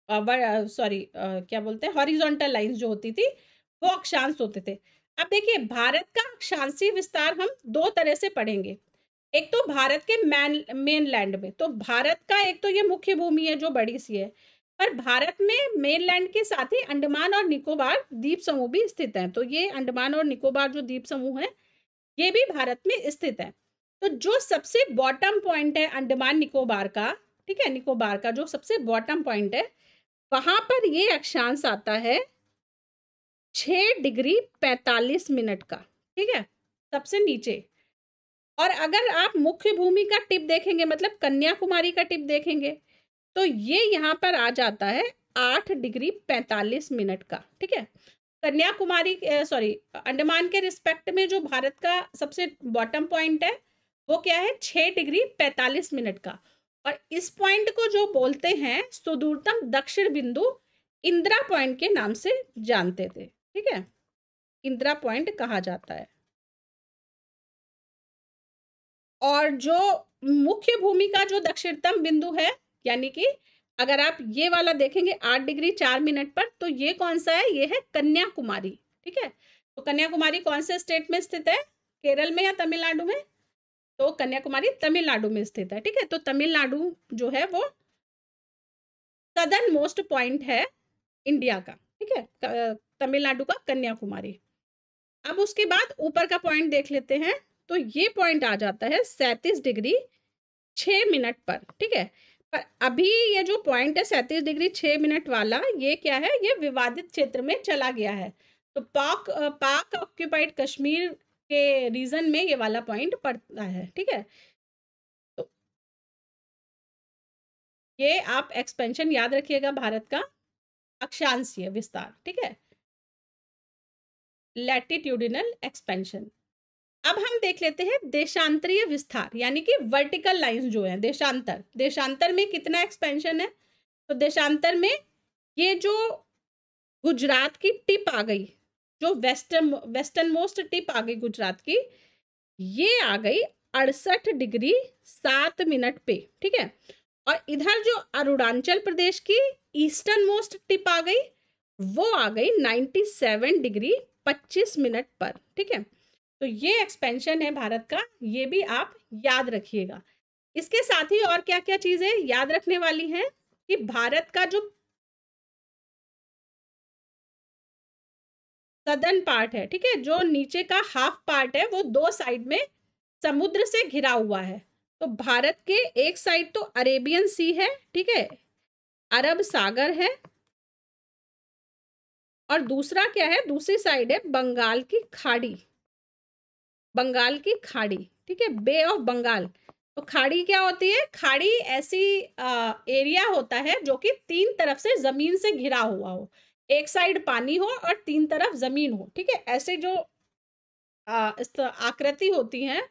सॉरी क्या बोलते हैं, हॉरिजॉन्टल लाइंस जो होती थी वो अक्षांश होते थे। अब देखिए भारत का अक्षांशीय विस्तार हम 2 तरह से पढ़ेंगे, एक तो भारत के मेनलैंड में, तो भारत का एक तो ये मुख्य भूमि है जो बड़ी सी है, पर भारत में मेनलैंड के साथ ही अंडमान और निकोबार द्वीप समूह भी स्थित हैं। तो ये अंडमान और निकोबार जो द्वीप समूह है ये भी भारत में स्थित है। तो जो सबसे बॉटम पॉइंट है अंडमान निकोबार का, ठीक है, निकोबार का जो सबसे बॉटम पॉइंट है, वहां पर ये अक्षांश आता है 6 डिग्री 45 मिनट का, ठीक है, सबसे नीचे। और अगर आप मुख्य भूमि का टिप देखेंगे, मतलब कन्याकुमारी का टिप देखेंगे, तो ये यहाँ पर आ जाता है 8 डिग्री 45 मिनट का, ठीक है। कन्याकुमारी अंडमान के रिस्पेक्ट में जो भारत का सबसे बॉटम पॉइंट है वो क्या है, 6 डिग्री 45 मिनट का। और इस पॉइंट को जो बोलते हैं सुदूरतम दक्षिण बिंदु, इंदिरा पॉइंट के नाम से जानते थे, ठीक है, इंदिरा पॉइंट कहा जाता है। और जो मुख्य भूमि का जो दक्षिणतम बिंदु है, यानी कि अगर आप ये वाला देखेंगे 8 डिग्री 4 मिनट पर, तो ये कौन सा है, ये है कन्याकुमारी, ठीक है। तो कन्याकुमारी कौन से स्टेट में स्थित है, केरल में या तमिलनाडु में? तो कन्याकुमारी तमिलनाडु में स्थित है, ठीक है। तो तमिलनाडु जो है वो सदर्न मोस्ट पॉइंट है इंडिया का, ठीक है, तमिलनाडु का कन्याकुमारी। अब उसके बाद ऊपर का पॉइंट देख लेते हैं। तो ये पॉइंट आ जाता है 37 डिग्री 6 मिनट पर, ठीक है। पर अभी ये जो पॉइंट है 37 डिग्री 6 मिनट वाला, ये क्या है, ये विवादित क्षेत्र में चला गया है। तो पाक ऑक्यूपाइड कश्मीर के रीजन में ये वाला पॉइंट पड़ता है, ठीक है। तो ये आप एक्सपेंशन याद रखिएगा, भारत का अक्षांशीय विस्तार, ठीक है, लैटिट्यूडिनल एक्सपेंशन। अब हम देख लेते हैं देशांतरीय विस्तार, यानी कि वर्टिकल लाइंस जो है, देशांतर में कितना एक्सपेंशन है। तो देशांतर में ये जो गुजरात की टिप आ गई, जो वेस्टर्न मोस्ट टिप आ गई गुजरात की, ये आ गई 68 डिग्री 7 मिनट पे, ठीक है। और इधर जो अरुणाचल प्रदेश की ईस्टर्न मोस्ट टिप आ गई, वो आ गई 97 डिग्री 25 मिनट पर, ठीक है। तो ये एक्सपेंशन है भारत का, ये भी आप याद रखिएगा। इसके साथ ही और क्या क्या चीजें याद रखने वाली हैं कि भारत का जो सदर्न पार्ट है, ठीक है, जो नीचे का हाफ पार्ट है, वो 2 साइड में समुद्र से घिरा हुआ है। तो भारत के एक साइड तो अरेबियन सी है, ठीक है, अरब सागर है, और दूसरा क्या है, दूसरी साइड है बंगाल की खाड़ी, ठीक है, बे ऑफ बंगाल। तो खाड़ी क्या होती है, खाड़ी ऐसी एरिया होता है जो कि 3 तरफ से जमीन से घिरा हुआ हो, एक साइड पानी हो और 3 तरफ जमीन हो, ठीक है। ऐसे जो आकृति होती हैं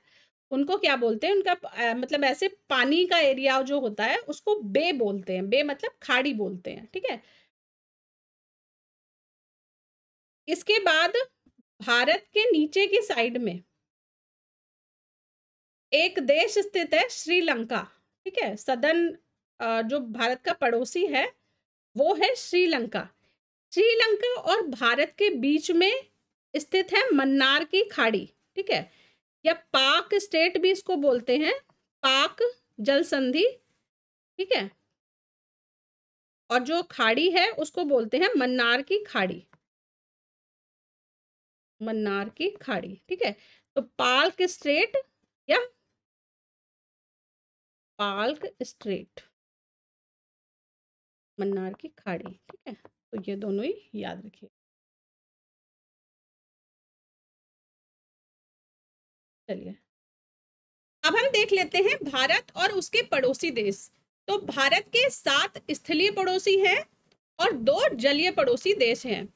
उनको क्या बोलते हैं, उनका मतलब ऐसे पानी का एरिया जो होता है उसको बे बोलते हैं, बे मतलब खाड़ी बोलते हैं, ठीक है। इसके बाद भारत के नीचे की साइड में एक देश स्थित है श्रीलंका, ठीक है, सदर्न जो भारत का पड़ोसी है वो है श्रीलंका। श्रीलंका और भारत के बीच में स्थित है मन्नार की खाड़ी, ठीक है, या पाक स्टेट भी इसको बोलते हैं, पाक जल संधि, ठीक है। और जो खाड़ी है उसको बोलते हैं मन्नार की खाड़ी, ठीक है। तो पाक स्ट्रेट या पाक स्ट्रेट, मन्नार की खाड़ी, ठीक है। तो ये दोनों ही याद रखिए। चलिए अब हम देख लेते हैं भारत और उसके पड़ोसी देश। तो भारत के 7 स्थलीय पड़ोसी हैं और 2 जलीय पड़ोसी देश हैं।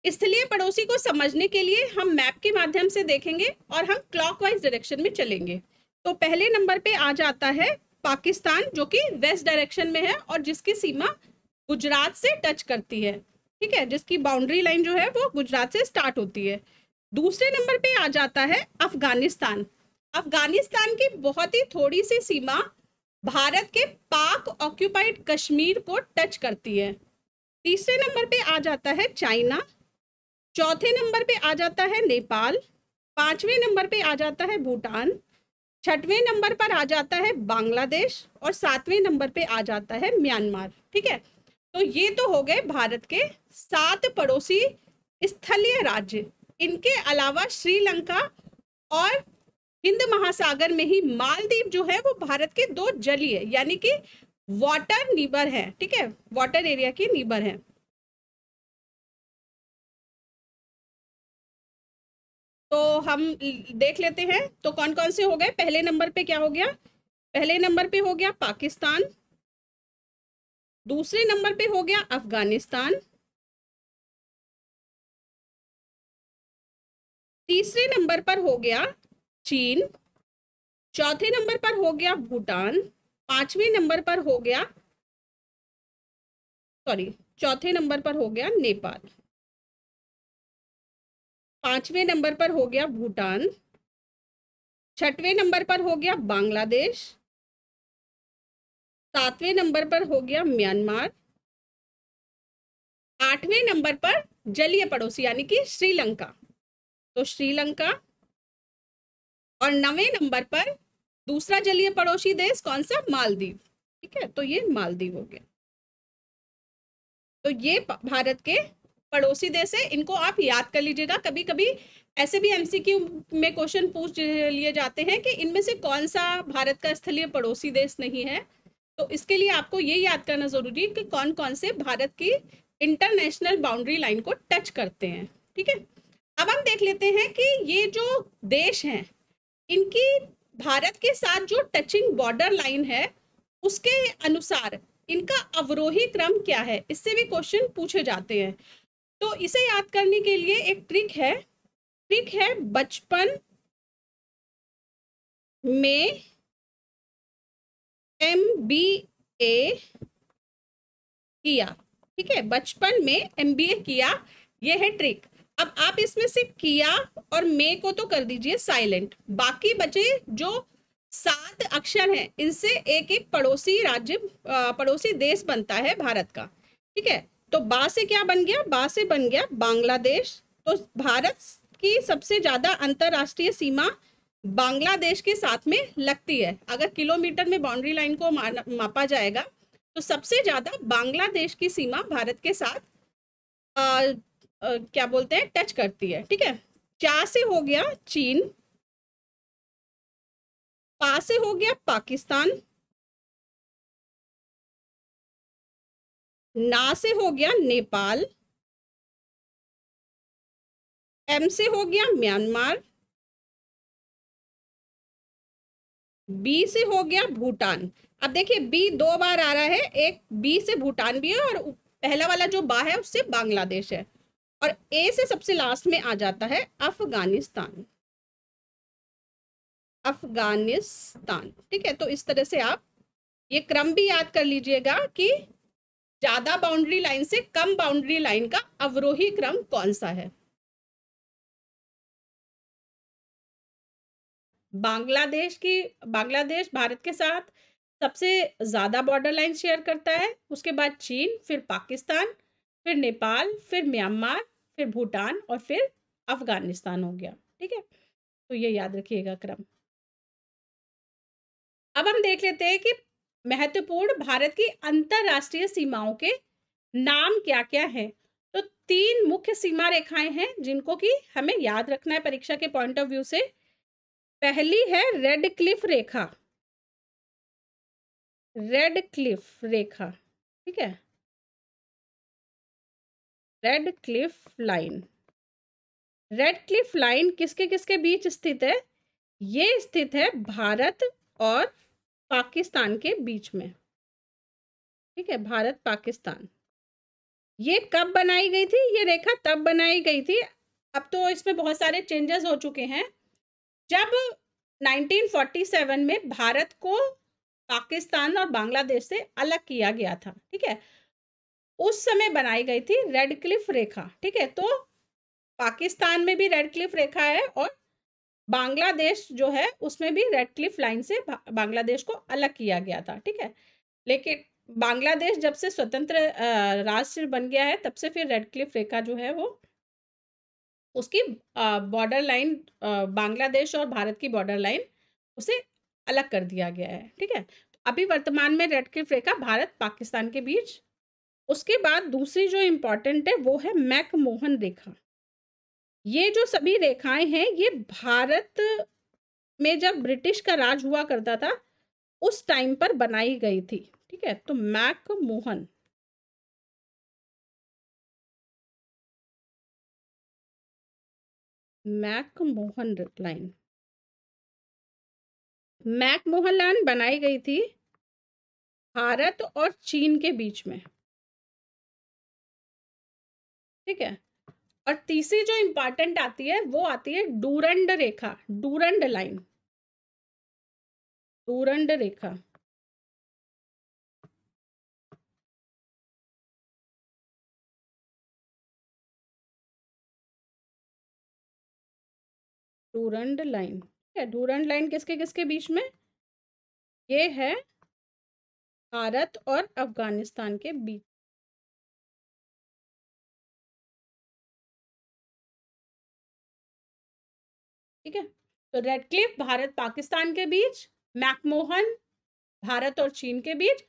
स्थलीय पड़ोसी को समझने के लिए हम मैप के माध्यम से देखेंगे और हम क्लॉकवाइज डायरेक्शन में चलेंगे। तो पहले नंबर पे आ जाता है पाकिस्तान, जो कि वेस्ट डायरेक्शन में है और जिसकी सीमा गुजरात से टच करती है, ठीक है, जिसकी बाउंड्री लाइन जो है वो गुजरात से स्टार्ट होती है। दूसरे नंबर पे आ जाता है अफगानिस्तान। अफगानिस्तान की बहुत ही थोड़ी सी सीमा भारत के पाक ऑक्यूपाइड कश्मीर को टच करती है। तीसरे नंबर पे आ जाता है चाइना, चौथे नंबर पे आ जाता है नेपाल, 5वें नंबर पे आ जाता है भूटान, 6वें नंबर पर आ जाता है बांग्लादेश और 7वें नंबर पे आ जाता है म्यांमार। ठीक है, तो ये तो हो गए भारत के 7 पड़ोसी स्थलीय राज्य। इनके अलावा श्रीलंका और हिंद महासागर में ही मालदीव जो है वो भारत के 2 जलीय यानी कि वाटर नीबर है। ठीक है, वाटर एरिया की नीबर है। तो हम देख लेते हैं तो कौन कौन से हो गए। पहले नंबर पे क्या हो गया, पहले नंबर पे हो गया पाकिस्तान, दूसरे नंबर पे हो गया अफगानिस्तान, तीसरे नंबर पर हो गया चीन, चौथे नंबर पर हो गया भूटान, पांचवें नंबर पर हो गया चौथे नंबर पर हो गया नेपाल, पांचवें नंबर पर हो गया भूटान, छठवें नंबर पर हो गया बांग्लादेश, सातवें नंबर पर हो गया म्यांमार, आठवें नंबर पर जलीय पड़ोसी यानी कि श्रीलंका, तो श्रीलंका, और 9वें नंबर पर दूसरा जलीय पड़ोसी देश कौन सा, मालदीव। ठीक है, तो ये मालदीव हो गया। तो ये भारत के पड़ोसी देश है, इनको आप याद कर लीजिएगा। कभी कभी ऐसे भी एमसीक्यू में क्वेश्चन पूछ लिए जाते हैं कि इनमें से कौन सा भारत का स्थलीय पड़ोसी देश नहीं है, तो इसके लिए आपको ये याद करना जरूरी है कि कौन कौन से भारत की इंटरनेशनल बाउंड्री लाइन को टच करते हैं। ठीक है, अब हम देख लेते हैं कि ये जो देश हैं इनकी भारत के साथ जो टचिंग बॉर्डर लाइन है उसके अनुसार इनका अवरोही क्रम क्या है, इससे भी क्वेश्चन पूछे जाते हैं। तो इसे याद करने के लिए एक ट्रिक है बचपन में MBA किया। ठीक है, बचपन में MBA किया, ये है ट्रिक। अब आप इसमें से किया और मे को तो कर दीजिए साइलेंट, बाकी बचे जो 7 अक्षर हैं इनसे एक एक पड़ोसी राज्य पड़ोसी देश बनता है भारत का। ठीक है, तो बा से क्या बन गया, बा से बन गया बांग्लादेश। तो भारत की सबसे ज्यादा अंतरराष्ट्रीय सीमा बांग्लादेश के साथ में लगती है। अगर किलोमीटर में बाउंड्री लाइन को मापा जाएगा तो सबसे ज्यादा बांग्लादेश की सीमा भारत के साथ क्या बोलते हैं, टच करती है। ठीक है, चा से हो गया चीन, पा से हो गया पाकिस्तान, ना से हो गया नेपाल, एम से हो गया म्यांमार, बी से हो गया भूटान। अब देखिए बी 2 बार आ रहा है, एक बी से भूटान भी है और पहला वाला जो बा है उससे बांग्लादेश है, और ए से सबसे लास्ट में आ जाता है अफगानिस्तान। ठीक है, तो इस तरह से आप ये क्रम भी याद कर लीजिएगा कि ज्यादा बाउंड्री लाइन से कम बाउंड्री लाइन का अवरोही क्रम कौन सा है। बांग्लादेश भारत के साथ सबसे ज्यादा बॉर्डर लाइन शेयर करता है, उसके बाद चीन, फिर पाकिस्तान, फिर नेपाल, फिर म्यांमार, फिर भूटान और फिर अफगानिस्तान हो गया। ठीक है, तो ये याद रखिएगा क्रम। अब हम देख लेते हैं कि महत्वपूर्ण भारत की अंतरराष्ट्रीय सीमाओं के नाम क्या क्या हैं। तो 3 मुख्य सीमा रेखाएं हैं जिनको कि हमें याद रखना है परीक्षा के पॉइंट ऑफ व्यू से। पहली है रेड क्लिफ रेखा, ठीक है, रेड क्लिफ लाइन किसके किसके बीच स्थित है, ये स्थित है भारत और पाकिस्तान के बीच में। ठीक है, भारत पाकिस्तान। ये कब बनाई गई थी, ये रेखा तब बनाई गई थी, अब तो इसमें बहुत सारे चेंजेस हो चुके हैं, जब 1947 में भारत को पाकिस्तान और बांग्लादेश से अलग किया गया था। ठीक है, उस समय बनाई गई थी रेड क्लिफ रेखा। ठीक है, तो पाकिस्तान में भी रेड क्लिफ रेखा है और बांग्लादेश जो है उसमें भी रेड क्लिफ लाइन से बांग्लादेश को अलग किया गया था। ठीक है, लेकिन बांग्लादेश जब से स्वतंत्र राष्ट्र बन गया है तब से फिर रेड क्लिफ रेखा जो है वो उसकी बॉर्डर लाइन, बांग्लादेश और भारत की बॉर्डर लाइन उसे अलग कर दिया गया है। ठीक है, तो अभी वर्तमान में रेड क्लिफ रेखा भारत पाकिस्तान के बीच। उसके बाद दूसरी जो इम्पोर्टेंट है वो है मैकमोहन रेखा। ये जो सभी रेखाएं हैं ये भारत में जब ब्रिटिश का राज हुआ करता था उस टाइम पर बनाई गई थी। ठीक है, तो मैकमोहन लाइन, मैकमोहन लाइन बनाई गई थी भारत और चीन के बीच में। ठीक है, और तीसरी जो इंपॉर्टेंट आती है वो आती है डूरंड रेखा, डूरंड लाइन, डूरंड रेखा। डूरंड लाइन, ठीक है, डूरंड लाइन किसके किसके बीच में? ये है भारत और अफगानिस्तान के बीच। ठीक है, तो रेड क्लिफ भारत पाकिस्तान के बीच, मैकमोहन भारत और चीन के बीच,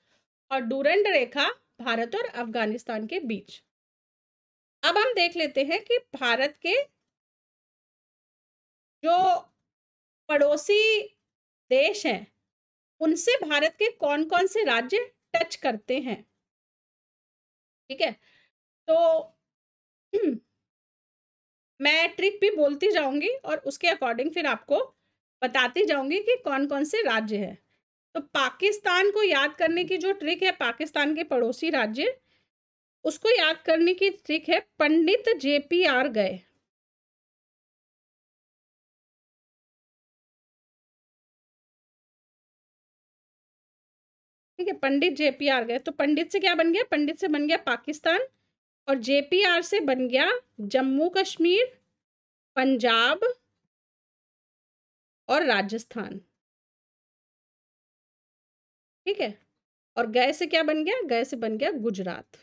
और डूरंड रेखा भारत और अफगानिस्तान के बीच। अब हम देख लेते हैं कि भारत के जो पड़ोसी देश हैं उनसे भारत के कौन कौन से राज्य टच करते हैं। ठीक है, तो मैं ट्रिक भी बोलती जाऊंगी और उसके अकॉर्डिंग फिर आपको बताती जाऊंगी कि कौन कौन से राज्य हैं। तो पाकिस्तान को याद करने की जो ट्रिक है, पाकिस्तान के पड़ोसी राज्य, उसको याद करने की ट्रिक है पंडित JPR गए। ठीक है, पंडित JPR गए, तो पंडित से क्या बन गया? पंडित से बन गया पाकिस्तान, और JPR से बन गया जम्मू कश्मीर, पंजाब और राजस्थान। ठीक है, और गए से क्या बन गया? गए से बन गया गुजरात।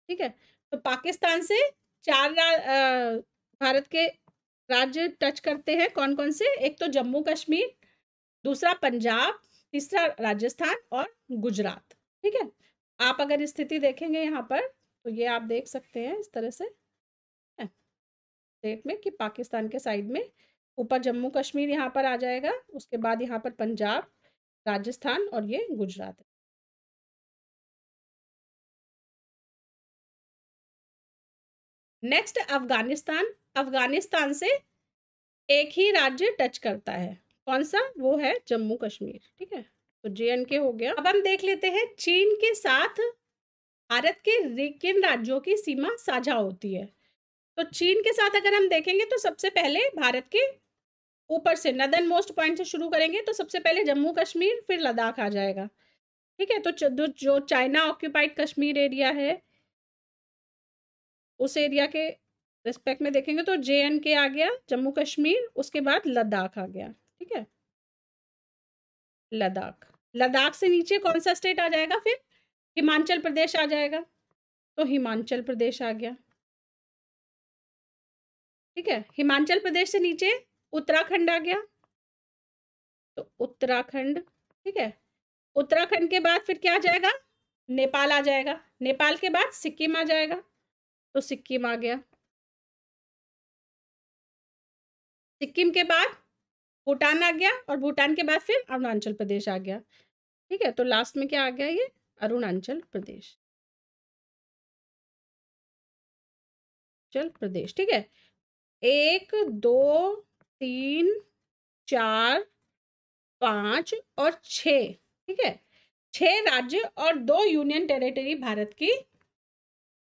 ठीक है, तो पाकिस्तान से चार भारत के राज्य टच करते हैं। कौन कौन से? एक तो जम्मू कश्मीर, दूसरा पंजाब, तीसरा राजस्थान और गुजरात। ठीक है, आप अगर स्थिति देखेंगे यहाँ पर तो ये आप देख सकते हैं इस तरह से स्टेट में कि पाकिस्तान के साइड में ऊपर जम्मू कश्मीर यहाँ पर आ जाएगा, उसके बाद यहाँ पर पंजाब, राजस्थान और ये गुजरात है। नेक्स्ट अफगानिस्तान। अफगानिस्तान से एक ही राज्य टच करता है, कौन सा? वो है जम्मू कश्मीर। ठीक है, तो JNK हो गया। अब हम देख लेते हैं चीन के साथ भारत के किन राज्यों की सीमा साझा होती है। तो चीन के साथ अगर हम देखेंगे तो सबसे पहले भारत के ऊपर से नदर्न मोस्ट पॉइंट से शुरू करेंगे तो सबसे पहले जम्मू कश्मीर, फिर लद्दाख आ जाएगा। ठीक है, तो जो चाइना ऑक्यूपाइड कश्मीर एरिया है उस एरिया के रिस्पेक्ट में देखेंगे तो JNK आ गया, जम्मू कश्मीर, उसके बाद लद्दाख आ गया। ठीक है, लद्दाख, लद्दाख से नीचे कौन सा स्टेट आ जाएगा? फिर हिमाचल प्रदेश आ जाएगा, तो हिमाचल प्रदेश आ गया। ठीक है, हिमाचल प्रदेश से नीचे उत्तराखंड आ गया, तो उत्तराखंड। ठीक है, उत्तराखंड के बाद फिर क्या आ जाएगा? नेपाल आ जाएगा, नेपाल के बाद सिक्किम आ जाएगा, तो सिक्किम आ गया। सिक्किम के बाद भूटान आ गया, और भूटान के बाद फिर अरुणाचल प्रदेश आ गया। ठीक है, तो लास्ट में क्या आ गया? ये अरुणाचल प्रदेश, ठीक है। 1 2 3 4 5 और 6। ठीक है, 6 राज्य और 2 यूनियन टेरिटरी भारत की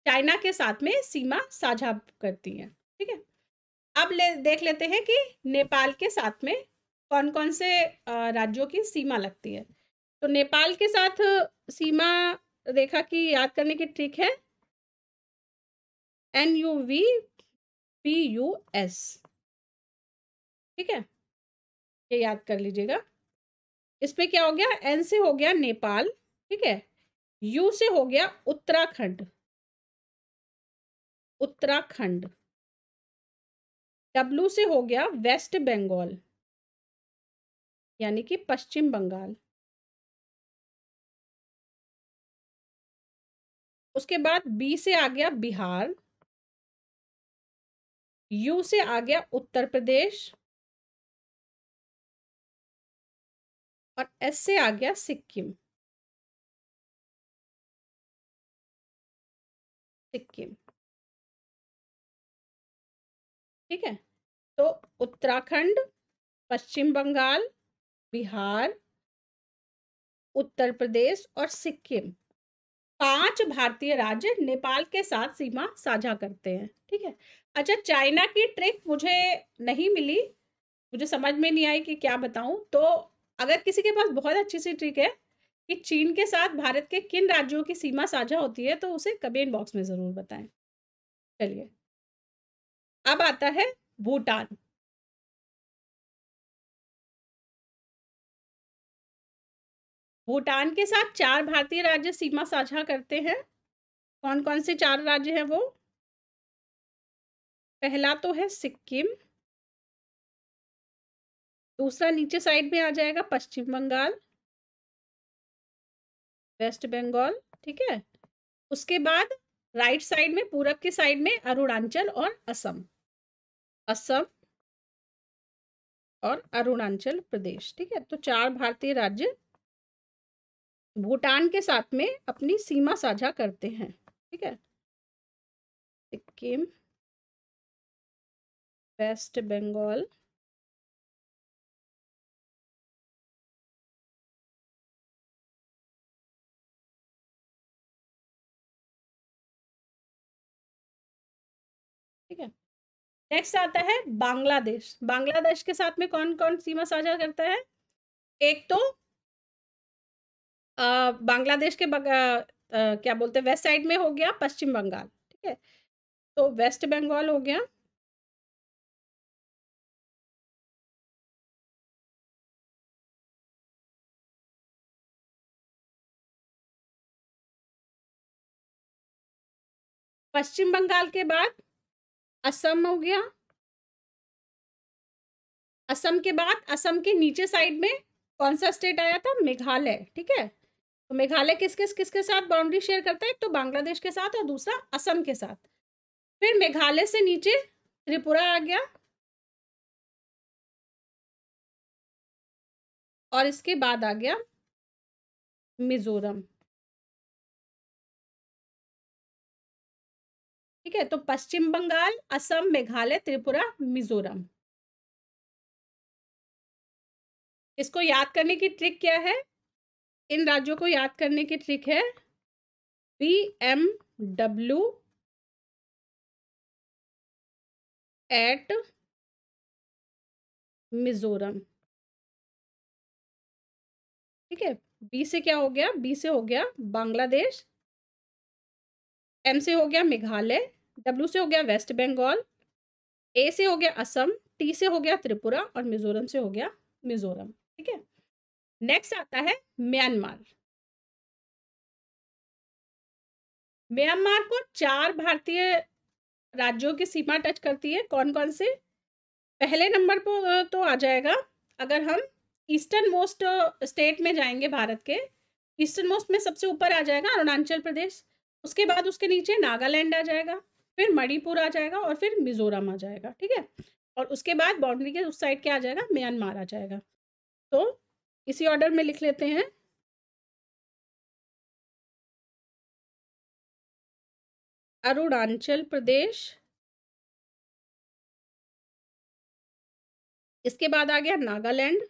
चाइना के साथ में सीमा साझा करती है। ठीक है, अब देख लेते हैं कि नेपाल के साथ में कौन कौन से राज्यों की सीमा लगती है। तो नेपाल के साथ सीमा रेखा की याद करने की ट्रिक है NUVPUS। ठीक है, ये याद कर लीजिएगा। इसमें क्या हो गया? N से हो गया नेपाल, ठीक है, U से हो गया उत्तराखंड, उत्तराखंड, W से हो गया वेस्ट बंगाल, यानी कि पश्चिम बंगाल। उसके बाद बी से आ गया बिहार, यू से आ गया उत्तर प्रदेश, और एस से आ गया सिक्किम। सिक्किम, ठीक है। तो उत्तराखंड, पश्चिम बंगाल, बिहार, उत्तर प्रदेश और सिक्किम, 5 भारतीय राज्य नेपाल के साथ सीमा साझा करते हैं, ठीक है। अच्छा, चाइना की ट्रिक मुझे नहीं मिली, मुझे समझ में नहीं आई कि क्या बताऊं। तो अगर किसी के पास बहुत अच्छी सी ट्रिक है कि चीन के साथ भारत के किन राज्यों की सीमा साझा होती है, तो उसे कमेंट बॉक्स में जरूर बताएं। चलिए, अब आता है भूटान। भूटान के साथ 4 भारतीय राज्य सीमा साझा करते हैं। कौन कौन से 4 राज्य हैं वो? पहला तो है सिक्किम, दूसरा नीचे साइड में आ जाएगा पश्चिम बंगाल, वेस्ट बंगाल, ठीक है। उसके बाद राइट साइड में, पूरब के साइड में अरुणाचल और असम। असम और अरुणाचल प्रदेश, ठीक है। तो 4 भारतीय राज्य भूटान के साथ में अपनी सीमा साझा करते हैं, ठीक है। सिक्किम, वेस्ट बंगाल, ठीक है। नेक्स्ट आता है बांग्लादेश। बांग्लादेश के साथ में कौन कौन सीमा साझा करता है? एक तो बांग्लादेश के क्या बोलते हैं, वेस्ट साइड में हो गया पश्चिम बंगाल, ठीक है। तो वेस्ट बंगाल हो गया, पश्चिम बंगाल के बाद असम हो गया, असम के बाद असम के नीचे साइड में कौन सा स्टेट आया था? मेघालय, ठीक है। तो मेघालय किसके साथ बाउंड्री शेयर करता है? एक तो बांग्लादेश के साथ और दूसरा असम के साथ। फिर मेघालय से नीचे त्रिपुरा आ गया, और इसके बाद आ गया मिजोरम, ठीक है। तो पश्चिम बंगाल, असम, मेघालय, त्रिपुरा, मिजोरम। इसको याद करने की ट्रिक क्या है? इन राज्यों को याद करने की ट्रिक है BMW एट मिजोरम, ठीक है। बी से क्या हो गया? बी से हो गया बांग्लादेश, एम से हो गया मेघालय, डब्ल्यू से हो गया वेस्ट बंगाल, ए से हो गया असम, टी से हो गया त्रिपुरा, और मिजोरम से हो गया मिजोरम, ठीक है। नेक्स्ट आता है म्यांमार। म्यांमार को 4 भारतीय राज्यों की सीमा टच करती है। कौन कौन से? पहले नंबर पर तो आ जाएगा, अगर हम ईस्टर्न मोस्ट स्टेट में जाएंगे भारत के, ईस्टर्न मोस्ट में सबसे ऊपर आ जाएगा अरुणाचल प्रदेश। उसके बाद उसके नीचे नागालैंड आ जाएगा, फिर मणिपुर आ जाएगा, और फिर मिजोरम आ जाएगा, ठीक है। और उसके बाद बाउंड्री के उस साइड क्या आ जाएगा? म्यांमार आ जाएगा। तो इसी ऑर्डर में लिख लेते हैं। अरुणाचल प्रदेश, इसके बाद आ गया नागालैंड,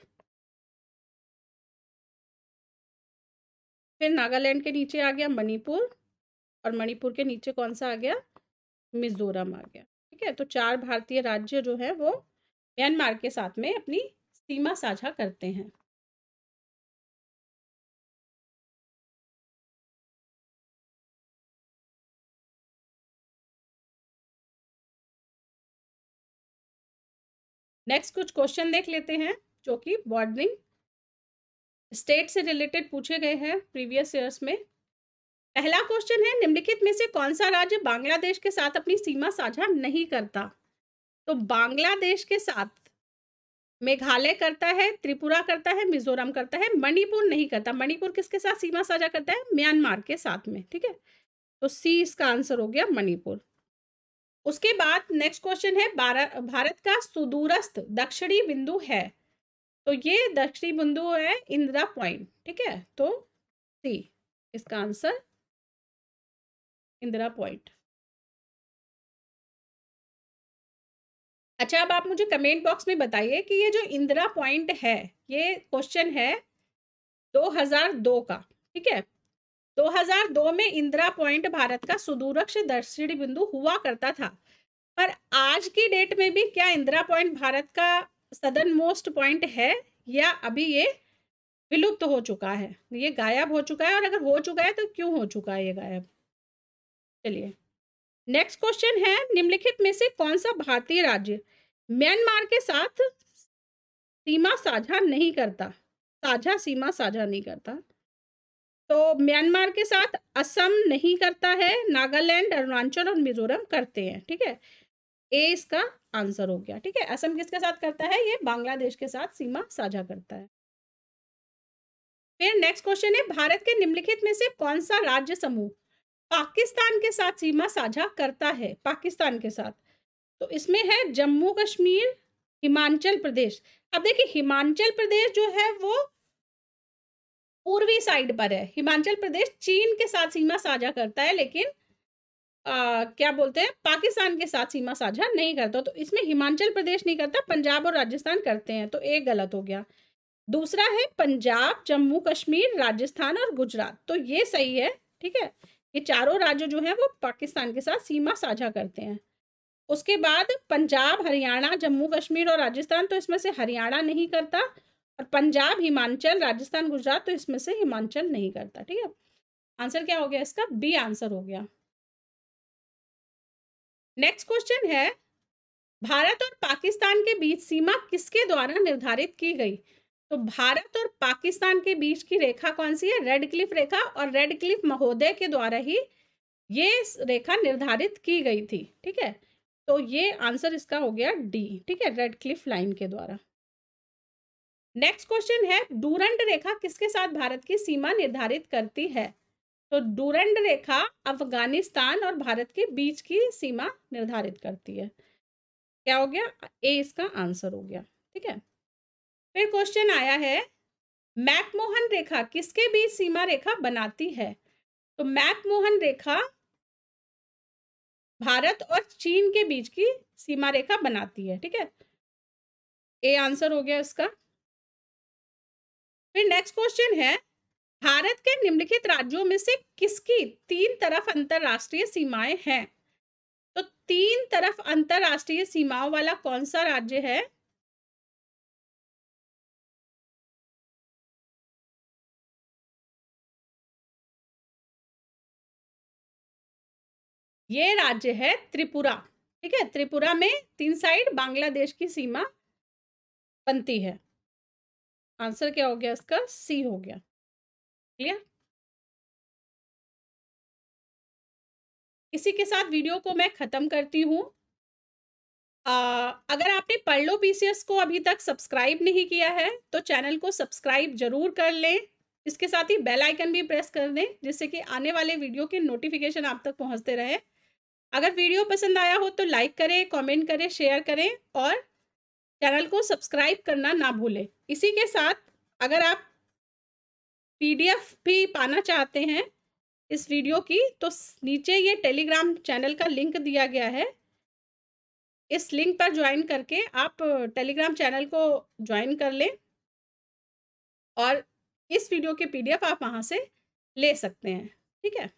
फिर नागालैंड के नीचे आ गया मणिपुर, और मणिपुर के नीचे कौन सा आ गया? मिजोरम आ गया, ठीक है। तो 4 भारतीय राज्य जो है वो म्यांमार के साथ में अपनी सीमा साझा करते हैं। नेक्स्ट कुछ क्वेश्चन देख लेते हैं जो कि बॉर्डरिंग स्टेट से रिलेटेड पूछे गए हैं प्रीवियस ईयर्स में। पहला क्वेश्चन है, निम्नलिखित में से कौन सा राज्य बांग्लादेश के साथ अपनी सीमा साझा नहीं करता? तो बांग्लादेश के साथ मेघालय करता है, त्रिपुरा करता है, मिजोरम करता है, मणिपुर नहीं करता। मणिपुर किसके साथ सीमा साझा करता है? म्यांमार के साथ में, ठीक है। तो सी इसका आंसर हो गया मणिपुर। उसके बाद नेक्स्ट क्वेश्चन है, भारत का सुदूरस्थ दक्षिणी बिंदु है, तो ये दक्षिणी बिंदु है इंदिरा पॉइंट, ठीक है। तो सी इसका आंसर इंदिरा पॉइंट। अच्छा, अब आप मुझे कमेंट बॉक्स में बताइए कि ये जो इंदिरा पॉइंट है, ये क्वेश्चन है 2002 का, ठीक है। 2002 में इंदिरा पॉइंट भारत का सुदूरस्थ दक्षिणी बिंदु हुआ करता था, पर आज की डेट में भी क्या इंदिरा पॉइंट भारत का सदर्न मोस्ट पॉइंट है, या अभी ये विलुप्त हो चुका है, ये गायब हो चुका है? और अगर हो चुका है तो क्यों हो चुका है ये गायब? चलिए नेक्स्ट क्वेश्चन है, निम्नलिखित में से कौन सा भारतीय राज्य म्यांमार के साथ सीमा साझा नहीं करता? सीमा साझा नहीं करता। तो म्यांमार के साथ असम नहीं करता है, नागालैंड, अरुणाचल और मिजोरम करते हैं, ठीक है। ए इसका आंसर हो गया, ठीक है। असम किसके साथ करता है? ये बांग्लादेश के साथ सीमा साझा करता है। फिर नेक्स्ट क्वेश्चन है, भारत के निम्नलिखित में से कौन सा राज्य समूह पाकिस्तान के साथ सीमा साझा करता है? पाकिस्तान के साथ, तो इसमें है जम्मू कश्मीर, हिमाचल प्रदेश। अब देखिए हिमाचल प्रदेश जो है वो पूर्वी साइड पर है। हिमाचल प्रदेश चीन के साथ सीमा साझा करता है, लेकिन क्या बोलते हैं, पाकिस्तान के साथ सीमा साझा नहीं करता। तो इसमें हिमाचल प्रदेश नहीं करता, पंजाब और राजस्थान करते हैं, तो एक गलत हो गया। दूसरा है पंजाब, जम्मू कश्मीर, राजस्थान और गुजरात, तो ये सही है, ठीक है। ये चारों राज्य जो हैं वो पाकिस्तान के साथ सीमा साझा करते हैं। उसके बाद पंजाब, हरियाणा, जम्मू कश्मीर और राजस्थान, तो इसमें से हरियाणा नहीं करता, और पंजाब, हिमाचल, राजस्थान, गुजरात, तो इसमें से हिमाचल नहीं करता, ठीक है। आंसर क्या हो गया इसका? बी आंसर हो गया। नेक्स्ट क्वेश्चन है, भारत और पाकिस्तान के बीच सीमा किसके द्वारा निर्धारित की गई? तो भारत और पाकिस्तान के बीच की रेखा कौन सी है? रेड क्लिफ रेखा, और रेड क्लिफ महोदय के द्वारा ही ये रेखा निर्धारित की गई थी, ठीक है। तो ये आंसर इसका हो गया डी, ठीक है, रेड क्लिफ लाइन के द्वारा। नेक्स्ट क्वेश्चन है, डूरंड रेखा किसके साथ भारत की सीमा निर्धारित करती है? तो डूरंड रेखा अफगानिस्तान और भारत के बीच की सीमा निर्धारित करती है। क्या हो गया? ए इसका आंसर हो गया, ठीक है। फिर क्वेश्चन आया है, मैकमोहन रेखा किसके बीच सीमा रेखा बनाती है? तो मैकमोहन रेखा भारत और चीन के बीच की सीमा रेखा बनाती है, ठीक है। ए आंसर हो गया इसका। फिर नेक्स्ट क्वेश्चन है, भारत के निम्नलिखित राज्यों में से किसकी 3 तरफ अंतरराष्ट्रीय सीमाएं हैं? तो 3 तरफ अंतरराष्ट्रीय सीमाओं वाला कौन सा राज्य है? ये राज्य है त्रिपुरा, ठीक है। त्रिपुरा में 3 साइड बांग्लादेश की सीमा बनती है। आंसर क्या हो गया इसका? सी हो गया। क्लियर? इसी के साथ वीडियो को मैं खत्म करती हूँ। अगर आपने पढ़ लो पीसीएस को अभी तक सब्सक्राइब नहीं किया है तो चैनल को सब्सक्राइब जरूर कर लें। इसके साथ ही बेल आइकन भी प्रेस कर दें, जिससे कि आने वाले वीडियो के नोटिफिकेशन आप तक पहुंचते रहे। अगर वीडियो पसंद आया हो तो लाइक करें, कमेंट करें, शेयर करें और चैनल को सब्सक्राइब करना ना भूलें। इसी के साथ अगर आप पीडीएफ भी पाना चाहते हैं इस वीडियो की, तो नीचे ये टेलीग्राम चैनल का लिंक दिया गया है। इस लिंक पर ज्वाइन करके आप टेलीग्राम चैनल को ज्वाइन कर लें और इस वीडियो के पीडीएफ आप वहां से ले सकते हैं, ठीक है।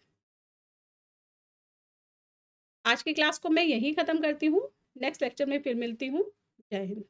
आज की क्लास को मैं यहीं ख़त्म करती हूँ। नेक्स्ट लेक्चर में फिर मिलती हूँ। जय हिंद।